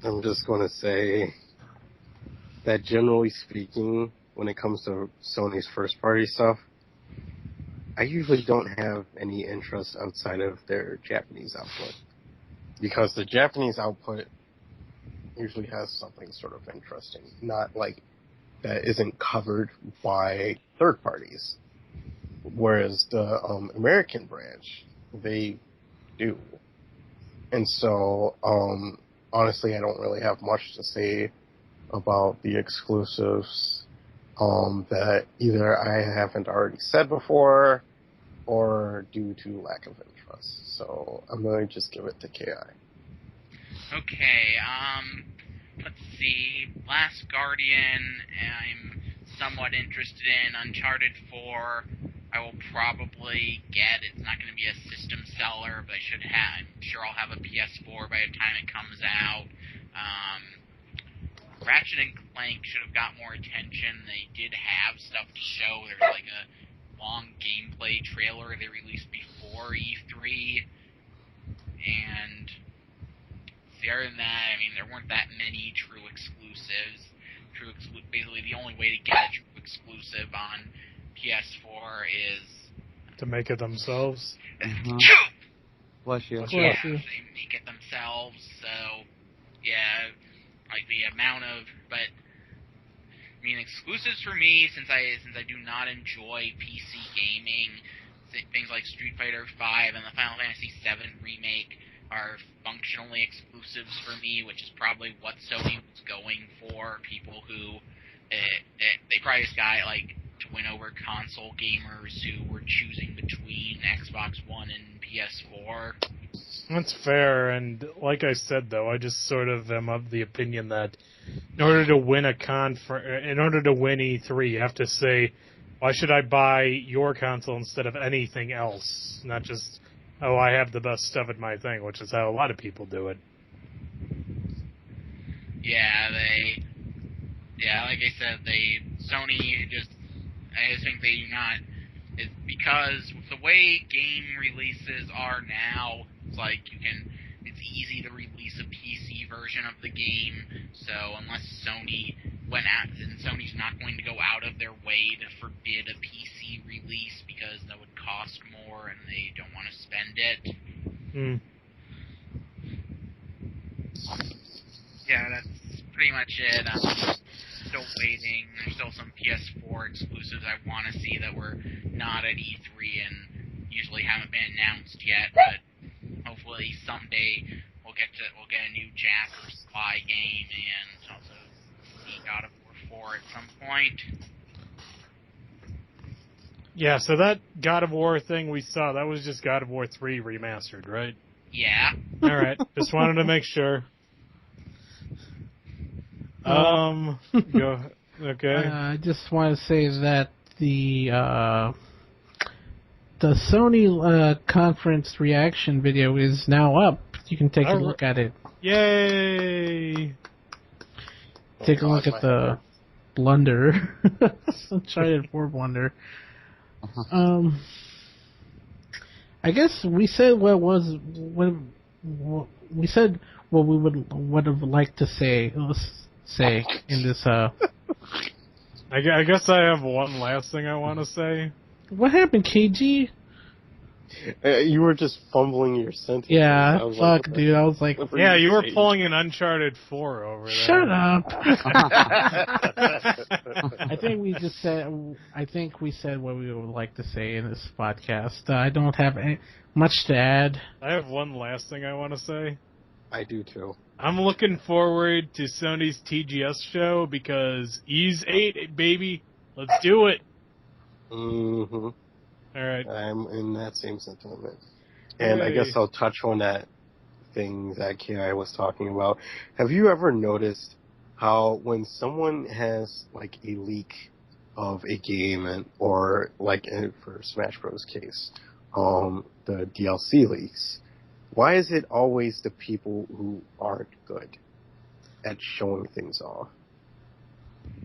I'm just going to say that generally speaking, when it comes to Sony's first-party stuff, I usually don't have any interest outside of their Japanese output, because the Japanese output usually has something sort of interesting, not like that isn't covered by third parties. Whereas the American branch, they do. And so, honestly, I don't really have much to say about the exclusives that either I haven't already said before or due to lack of interest. So I'm going to just give it to KI. Okay, let's see. Last Guardian, I'm somewhat interested in. Uncharted 4, I will probably get. It's not going to be a system seller, but I'm sure I'll have a PS4 by the time it comes out. Ratchet and Clank should have got more attention. They did have stuff to show. There's like a long gameplay trailer they released before E3, and other than that, I mean, there weren't that many true exclusives. Basically, the only way to get a true exclusive on PS4 is To make it themselves. Bless you. Yeah, they make it themselves. So, yeah, like the amount of, but I mean, exclusives for me, since I do not enjoy PC gaming, things like Street Fighter V and the Final Fantasy VII remake are functionally exclusives for me, which is probably what Sony was going for. People who they probably just got like to win over console gamers who were choosing between Xbox One and PS4. That's fair, and like I said, though, I just sort of am of the opinion that in order to win in order to win E3, you have to say, why should I buy your console instead of anything else? Not just, oh, I have the best stuff at my thing, which is how a lot of people do it. Yeah, like I said, Sony just, I just think they do not, because with the way game releases are now, it's like you can it's easy to release a PC version of the game. So unless Sony went out, and Sony's not going to go out of their way to forbid a PC release because that would cost more and they don't want to spend it. Yeah, that's pretty much it. I'm still waiting. There's still some PS4 exclusives I want to see that were not at E3 and usually haven't been announced yet, but hopefully someday we'll get a new Jack or Spy game and also see God of War 4 at some point. Yeah, so that God of War thing we saw, that was just God of War 3 remastered, right? Yeah. Alright, just wanted to make sure. Go. Okay. I just want to say that the Sony conference reaction video is now up. You can take a look at it. Yay! Take a look at the blunder. Uncharted 4 blunder. I guess we said what we would have liked to say. Let's say in this. I guess I have one last thing I want to say. What happened, KG? You were just fumbling your sentences. Yeah, fuck, like, dude. I was like, yeah, you were pulling an Uncharted 4 over there. Shut up. I think we said what we would like to say in this podcast. I don't have much to add. I have one last thing I want to say. I do too. I'm looking forward to Sony's TGS show because Ease 8, baby. Let's do it. Mm-hmm. All right. I'm in that same sentiment. And I guess I'll touch on that thing that K.I. was talking about. Have you ever noticed how when someone has, like, a leak of a game, or, like, for Smash Bros. Case, the DLC leaks, why is it always the people who aren't good at showing things off?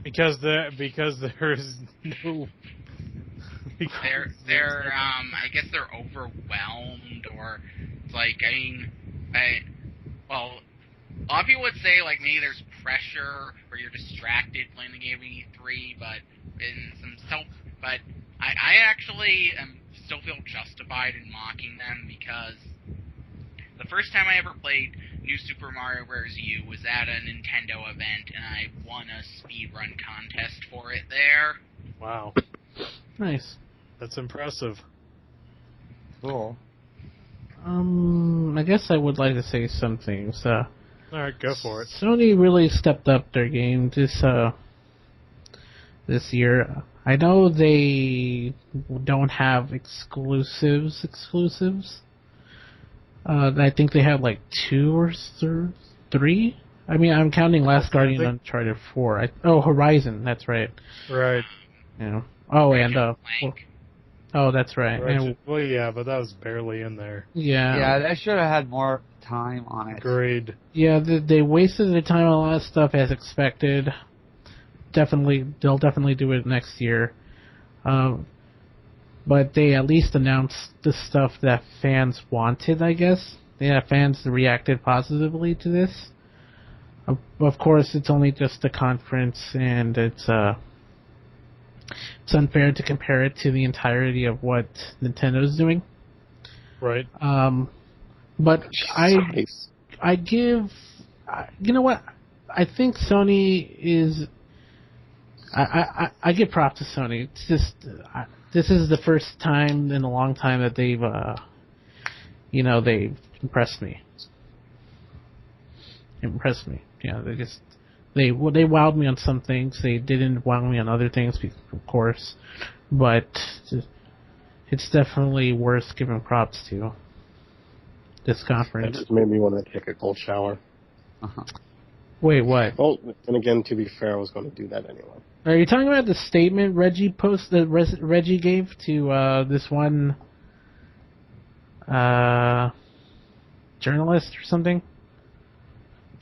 Because there's no... They're I guess they're overwhelmed, or it's like, I mean, a lot of people would say, like, maybe there's pressure or you're distracted playing the game at E3, but I actually still feel justified in mocking them because the first time I ever played New Super Mario Bros. U was at a Nintendo event, and I won a speedrun contest for it there. Wow. Nice. That's impressive. Cool. I guess I would like to say some things. Alright, go for it. Sony really stepped up their game this year. I know they don't have exclusives. I think they have like 2 or 3. I mean, I'm counting Last Guardian and Uncharted 4. Horizon. That's right. Right. Yeah. Oh, and that's right. And, Well, yeah, but that was barely in there. yeah. Yeah, they should have had more time on it. Agreed. Yeah, they wasted their time on a lot of stuff as expected. They'll definitely do it next year. But they at least announced the stuff that fans wanted, I guess. Fans reacted positively to this. Of course, it's only just a conference, and it's unfair to compare it to the entirety of what Nintendo's doing. Right. But I give, you know what? I think Sony is. I give props to Sony. It's just this is the first time in a long time that they've impressed me. Yeah, they wowed me on some things. They didn't wow me on other things, of course. But it's definitely worth giving props to. This conference. That just made me want to take a cold shower. Uh-huh. Wait, what? Well, and again, to be fair, I was going to do that anyway. Are you talking about the statement Reggie gave to this one journalist or something?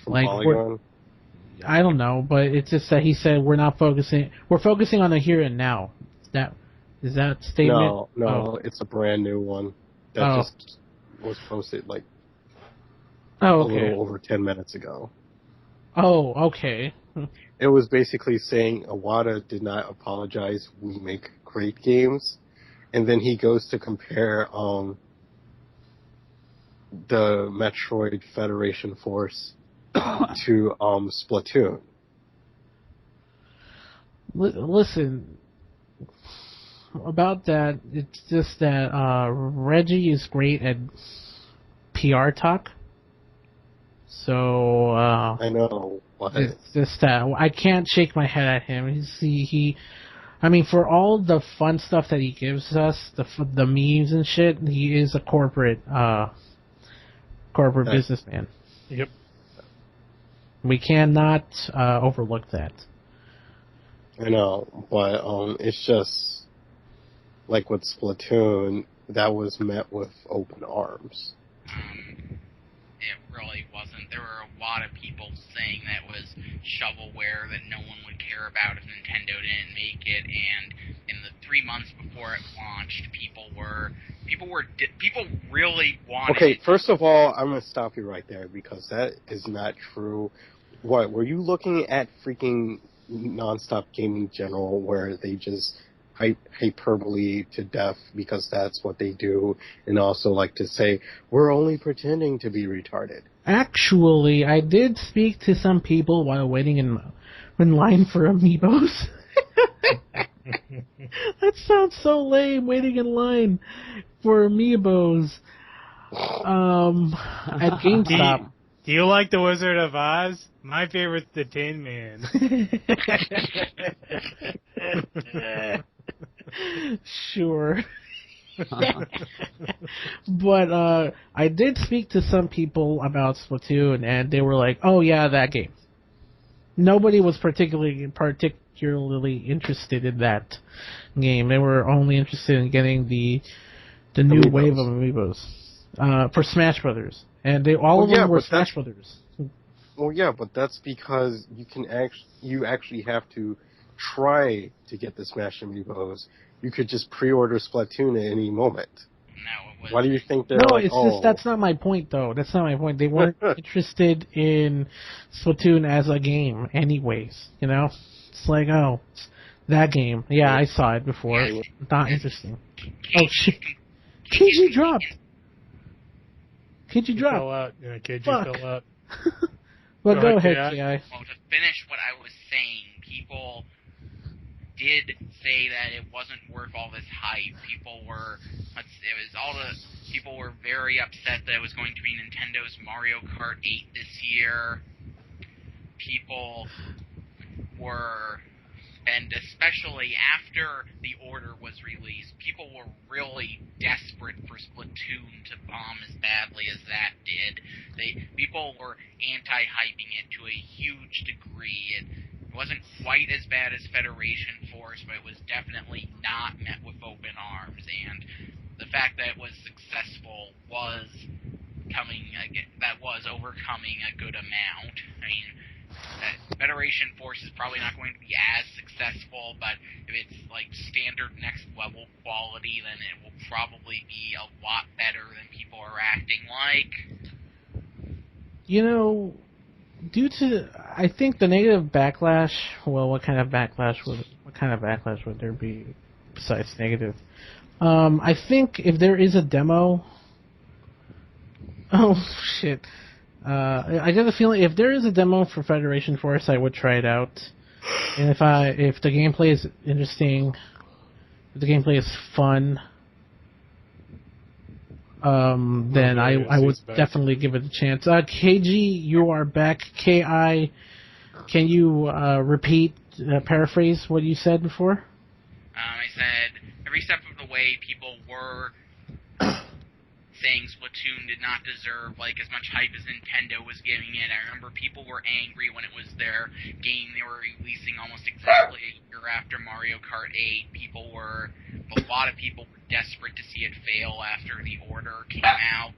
From Like, Polygon? I don't know, but it's just that he said we're focusing on the here and now. Is that statement? No, it's a brand new one that just was posted like Oh, a okay. little over 10 minutes ago. Oh, okay. It was basically saying Iwata did not apologize. We make great games. And then he goes to compare the Metroid Federation Force to Splatoon. Listen, about that, it's just that Reggie is great at PR talk. So I know, but it's just that I can't shake my head at him. I mean, for all the fun stuff that he gives us, the memes and shit, he is a corporate businessman. Yep. We cannot overlook that. I know, but it's just like with Splatoon, that was met with open arms. It really wasn't. There were a lot of people saying that was shovelware that no one would care about if Nintendo didn't make it, and in the 3 months before it launched, people really wanted Okay, it. first of all, I'm going to stop you right there because that is not true. What, were you looking at freaking Nonstop Gaming General where they just hyperbole to death because that's what they do, and also like to say, we're only pretending to be retarded? Actually, I did speak to some people while waiting in line for Amiibos. That sounds so lame, waiting in line for Amiibos. At GameStop. Do you like The Wizard of Oz? My favorite's the Tin Man. Sure. But I did speak to some people about Splatoon, and they were like, "Oh yeah, that game." Nobody was particularly interested in that game. They were only interested in getting the new Amiibos. wave of Amiibos for Smash Brothers, and all of Well, yeah, them were but Smash Brothers. Well, yeah, but that's because you actually have to try to get the Smash Amiibos. You could just pre-order Splatoon at any moment. No, it was. Why do you think they're No, like, it's oh... just that's not my point, though. That's not my point. They weren't interested in Splatoon as a game, anyways. You know, it's like, oh, that game. Yeah, I saw it before. Yes. Not interesting. Oh shit! KG dropped. KG You dropped. fell out. Yeah, KG Fuck. fell out. Well, go ahead, KI. Ki. Well, to finish what I was saying, people did say that it wasn't worth all this hype. People were very upset that it was going to be Nintendo's Mario Kart 8 this year. People were, and especially after the order was released, people were really desperate for Splatoon to bomb as badly as that did. People were anti-hyping it to a huge degree. It wasn't quite as bad as Federation Force, but it was definitely not met with open arms. And the fact that it was successful was overcoming a good amount. I mean, Federation Force is probably not going to be as successful, but if it's like standard next level quality, then it will probably be a lot better than people are acting like. You know, I think the negative backlash. Well, what kind of backlash would there be besides negative? I think if there is a demo. Oh shit. I get the feeling if there is a demo for Federation Force, I would try it out. And if the gameplay is interesting, if the gameplay is fun, then I would definitely give it a chance. KG, you are back. KI, can you paraphrase what you said before? I said every step of the way, people were saying Splatoon did not deserve as much hype as Nintendo was giving it. I remember people were angry when it was their game they were releasing almost exactly a year after Mario Kart 8. A lot of people were desperate to see it fail after the order came out,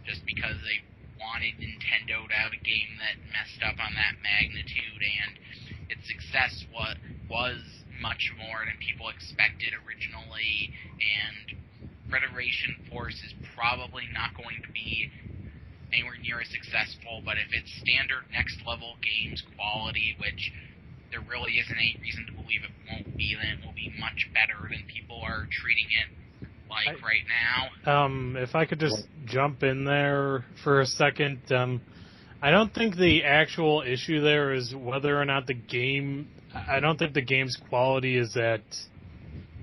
just because they wanted Nintendo to have a game that messed up on that magnitude, and its success was much more than people expected originally, and Federation Force is probably not going to be anywhere near as successful, but if it's standard next-level games quality, which there really isn't any reason to believe it won't be, then it will be much better than people are treating it like right now. If I could just jump in there for a second, I don't think the actual issue there is whether or not the game. I don't think the game's quality is at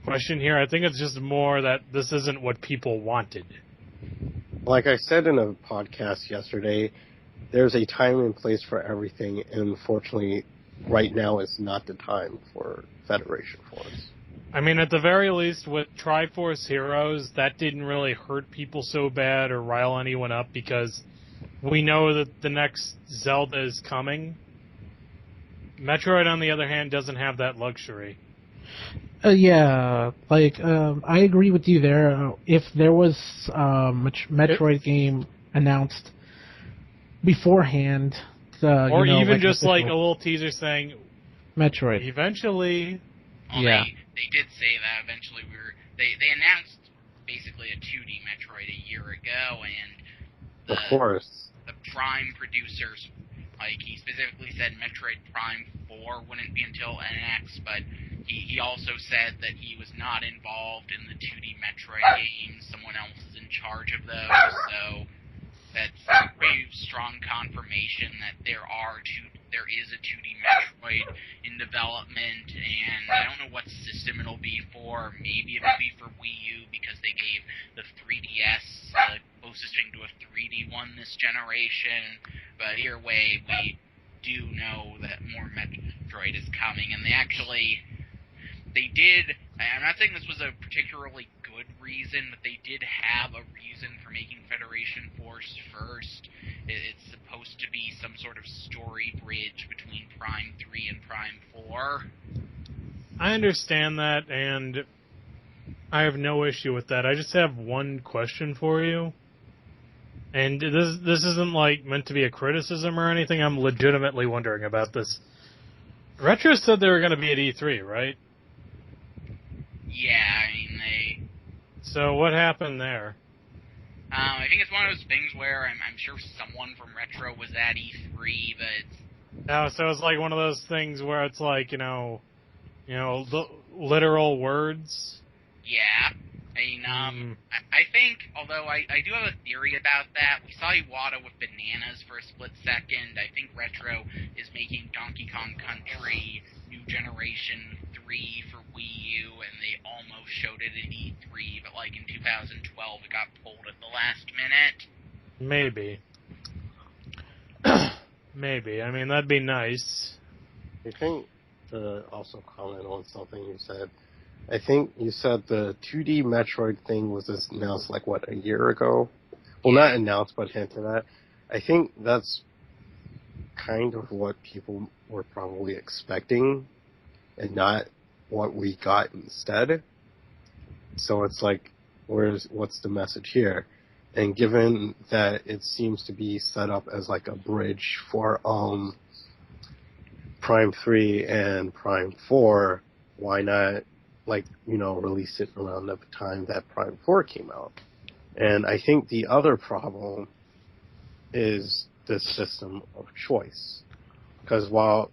question here. I think it's just more that this isn't what people wanted. Like I said in a podcast yesterday, there's a time and place for everything, and unfortunately, right now is not the time for Federation Force. I mean, at the very least, with Triforce Heroes, that didn't really hurt people so bad or rile anyone up because we know that the next Zelda is coming. Metroid, on the other hand, doesn't have that luxury. Yeah, I agree with you there. If there was a Metroid game announced beforehand, or you know, even like just official like a little teaser saying, Metroid. eventually. Well, Yeah. they did say that eventually they announced basically a 2D Metroid a year ago, and Of course. the Prime producers, like he specifically said Metroid Prime 4 wouldn't be until NX, but he also said that he was not involved in the 2D Metroid games. Someone else is in charge of those, so that's a pretty strong confirmation that there is a 2D Metroid in development, and I don't know what system it'll be for. Maybe it'll be for Wii U because they gave the 3DS the closest thing to a 3D one this generation. But either way, we do know that more Metroid is coming, and they did. I'm not saying this was a particularly good reason, but they did have a reason for making Federation Force first. It's supposed to be some sort of story bridge between Prime 3 and Prime 4. I understand that, and I have no issue with that. I just have one question for you. And this isn't like meant to be a criticism or anything. I'm legitimately wondering about this. Retro said they were going to be at E3, right? Yeah, I mean, So what happened there? I think it's one of those things where I'm sure someone from Retro was at E3, but Oh, so it's like one of those things where it's like, literal words. yeah. I mean, I think, although I do have a theory about that, we saw Iwata with Bananas for a split second. I think Retro is making Donkey Kong Country New Generation 3 for Wii U, and they almost showed it at E3, but like in 2012 it got pulled at the last minute. Maybe. Maybe. I mean, that'd be nice. I think to also comment on something you said, I think you said the 2D Metroid thing was announced, a year ago? Well, not announced, but hinted at. I think that's kind of what people were probably expecting, and not what we got instead. So it's like, what's the message here? And given that it seems to be set up as like a bridge for Prime 3 and Prime 4, why not release it around the time that Prime 4 came out? And I think the other problem is the system of choice. Because while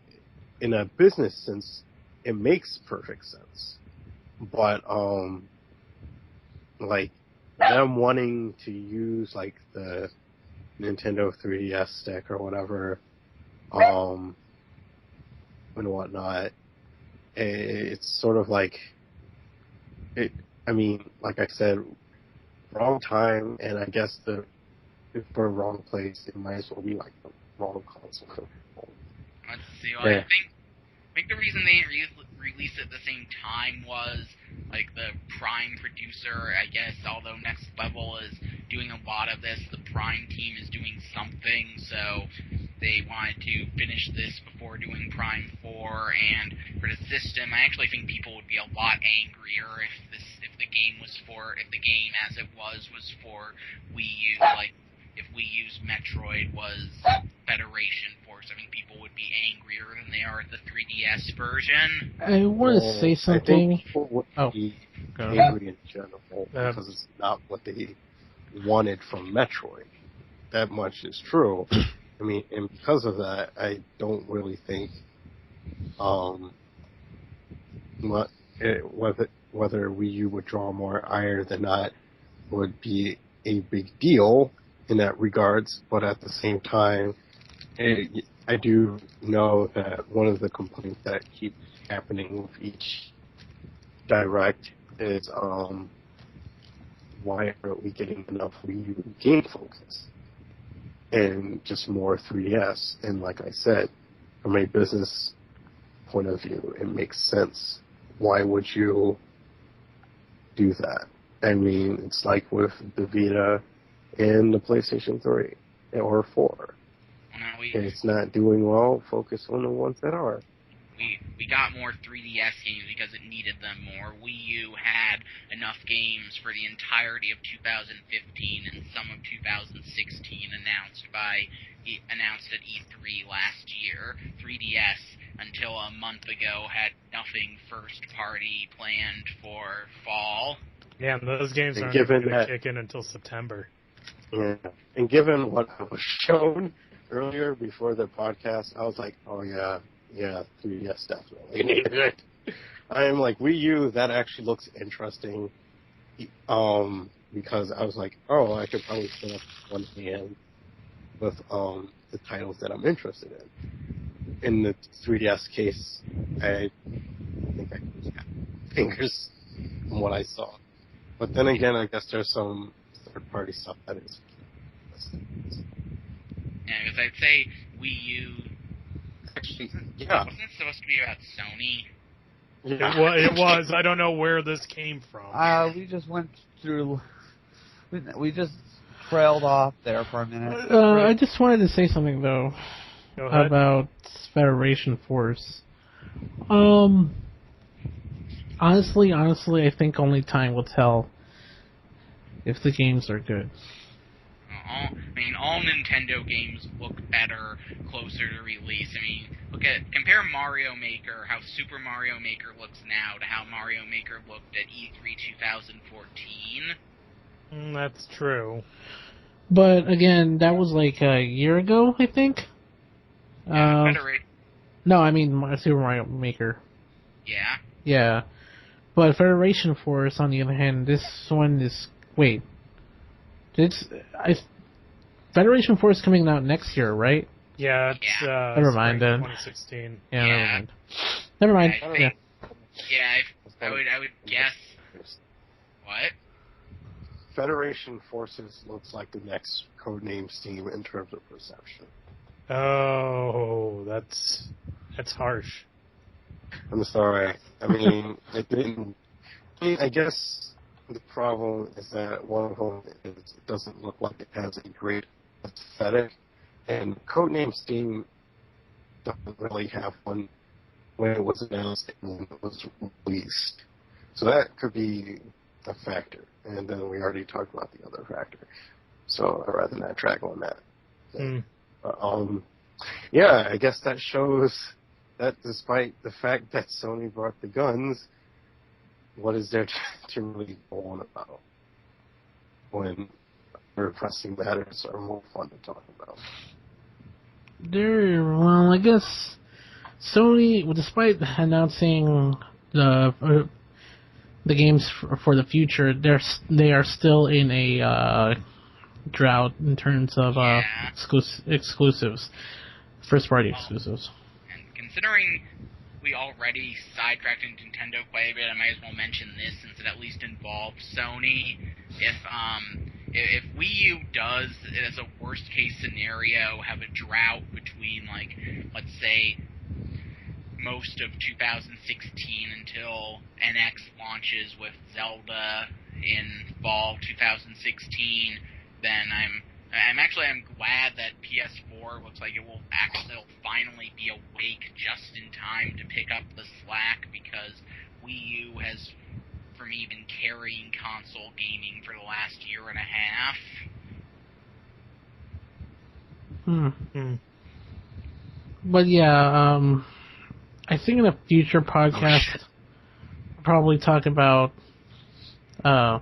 in a business sense, it makes perfect sense, but them wanting to use the Nintendo 3DS stick or whatever, and whatnot, it's sort of like it. I mean, like I said, wrong time, and I guess if we're wrong place, it might as well be the wrong console for people. Let's see. Well, Yeah. I think the reason they released it at the same time was the Prime producer, I guess, although Next Level is doing a lot of this, the Prime team is doing something, so they wanted to finish this before doing Prime 4, and for the system, I actually think people would be a lot angrier if the game as it was for Wii U, if Wii U's Metroid was Federation Force. I think people would be angrier than they are at the 3DS version. I want to say something. I think people would be go angry in general because it's not what they wanted from Metroid. that much is true. I mean, and because of that, I don't really think whether Wii U would draw more ire than not would be a big deal in that regards. But at the same time, I do know that one of the complaints that keeps happening with each Direct is why aren't we getting enough Wii U game focus and just more 3DS? And like I said, from a business point of view, it makes sense. Why would you do that? I mean, it's like with the Vita and the PlayStation 3 or 4. If it's not doing well, focus on the ones that are. We got more 3DS games because it needed them more. Wii U had enough games for the entirety of 2015 and some of 2016 announced at E3 last year. 3DS, until a month ago, had nothing first party planned for fall. Yeah, and those games aren't going to kick in until September. Yeah, and given what I was shown earlier before the podcast, I was like, oh yeah, 3DS definitely needed it. I am like, Wii U, that actually looks interesting, because I was like, oh, I could probably fill up one hand with the titles that I'm interested in. In the 3DS case, I think I could just have fingers from what I saw. But then again, I guess there's some third-party stuff that is. Yeah, because I'd say Wii U. Actually, wasn't it supposed to be about Sony? Yeah. It was. I don't know where this came from. We just went through. We just trailed off there for a minute. I just wanted to say something though Go ahead. about Federation Force. Honestly, I think only time will tell if the games are good. All Nintendo games look better closer to release. I mean, compare Mario Maker, how Super Mario Maker looks now, to how Mario Maker looked at E3 2014. That's true. But again, that was like a year ago, I think. Yeah, no, I mean Super Mario Maker. Yeah. Yeah, but Federation Force, on the other hand, this one is Federation Force coming out next year, right? Yeah, it's never mind then. 2016. Yeah, never mind. I would guess. What? Federation Forces looks like the next codename Steam in terms of perception. Oh, that's harsh. I'm sorry. I mean, it didn't. I guess the problem is that one of them is it doesn't look like it has a great aesthetic, and codename Steam doesn't really have one when it was announced and when it was released. So that could be a factor. And then we already talked about the other factor. So I'd rather not track on that. Yeah, I guess that shows that despite the fact that Sony brought the guns, what is there to really go on about when other pressing matters are more fun to talk about? Well, I guess Sony, despite announcing the games for the future, they are still in a drought in terms of exclusives, first-party exclusives. And considering we already sidetracked into Nintendo quite a bit, I might as well mention this since it at least involved Sony. If Wii U does, as a worst-case scenario, have a drought between, like, let's say, most of 2016 until NX launches with Zelda in fall 2016, then I'm glad that PS4 looks like it'll finally be awake just in time to pick up the slack, because Wii U has, for me, been carrying console gaming for the last year and a half. But yeah, I think in a future podcast, we'll probably talk about. I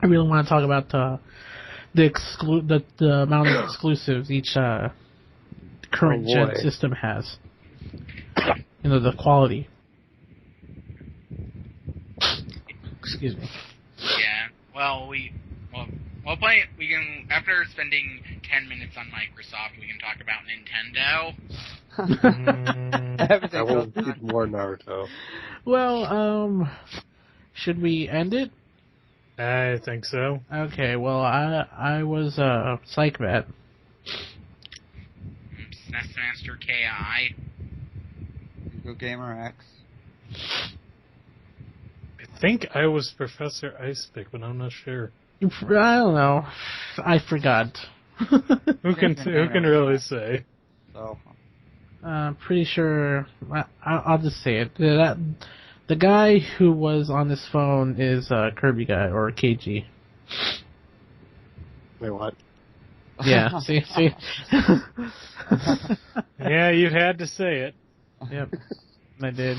really want to talk about the amount of exclusives each current gen boy. system has. The quality. Excuse me. Yeah. Well, we'll play. We can, after spending 10 minutes on Microsoft, we can talk about Nintendo. Everything I goes will back. need more Naruto. Well, should we end it? I think so. Okay. Well, I was PsychVet. SNES Master KI. Go Gamer X. I think I was Professor Icepick, but I'm not sure. I don't know. I forgot. Who can really say? So, Pretty sure. I'll just say it. The guy who was on this phone is Kirby guy or KG. Wait, what? Yeah. See. Yeah, you had to say it. Yep. I did.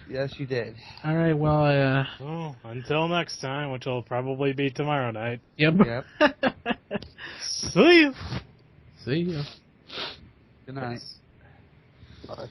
yes, you did. All right. Well. Well, until next time, which will probably be tomorrow night. Yep. Yep. See you. See ya. Good night. Bye.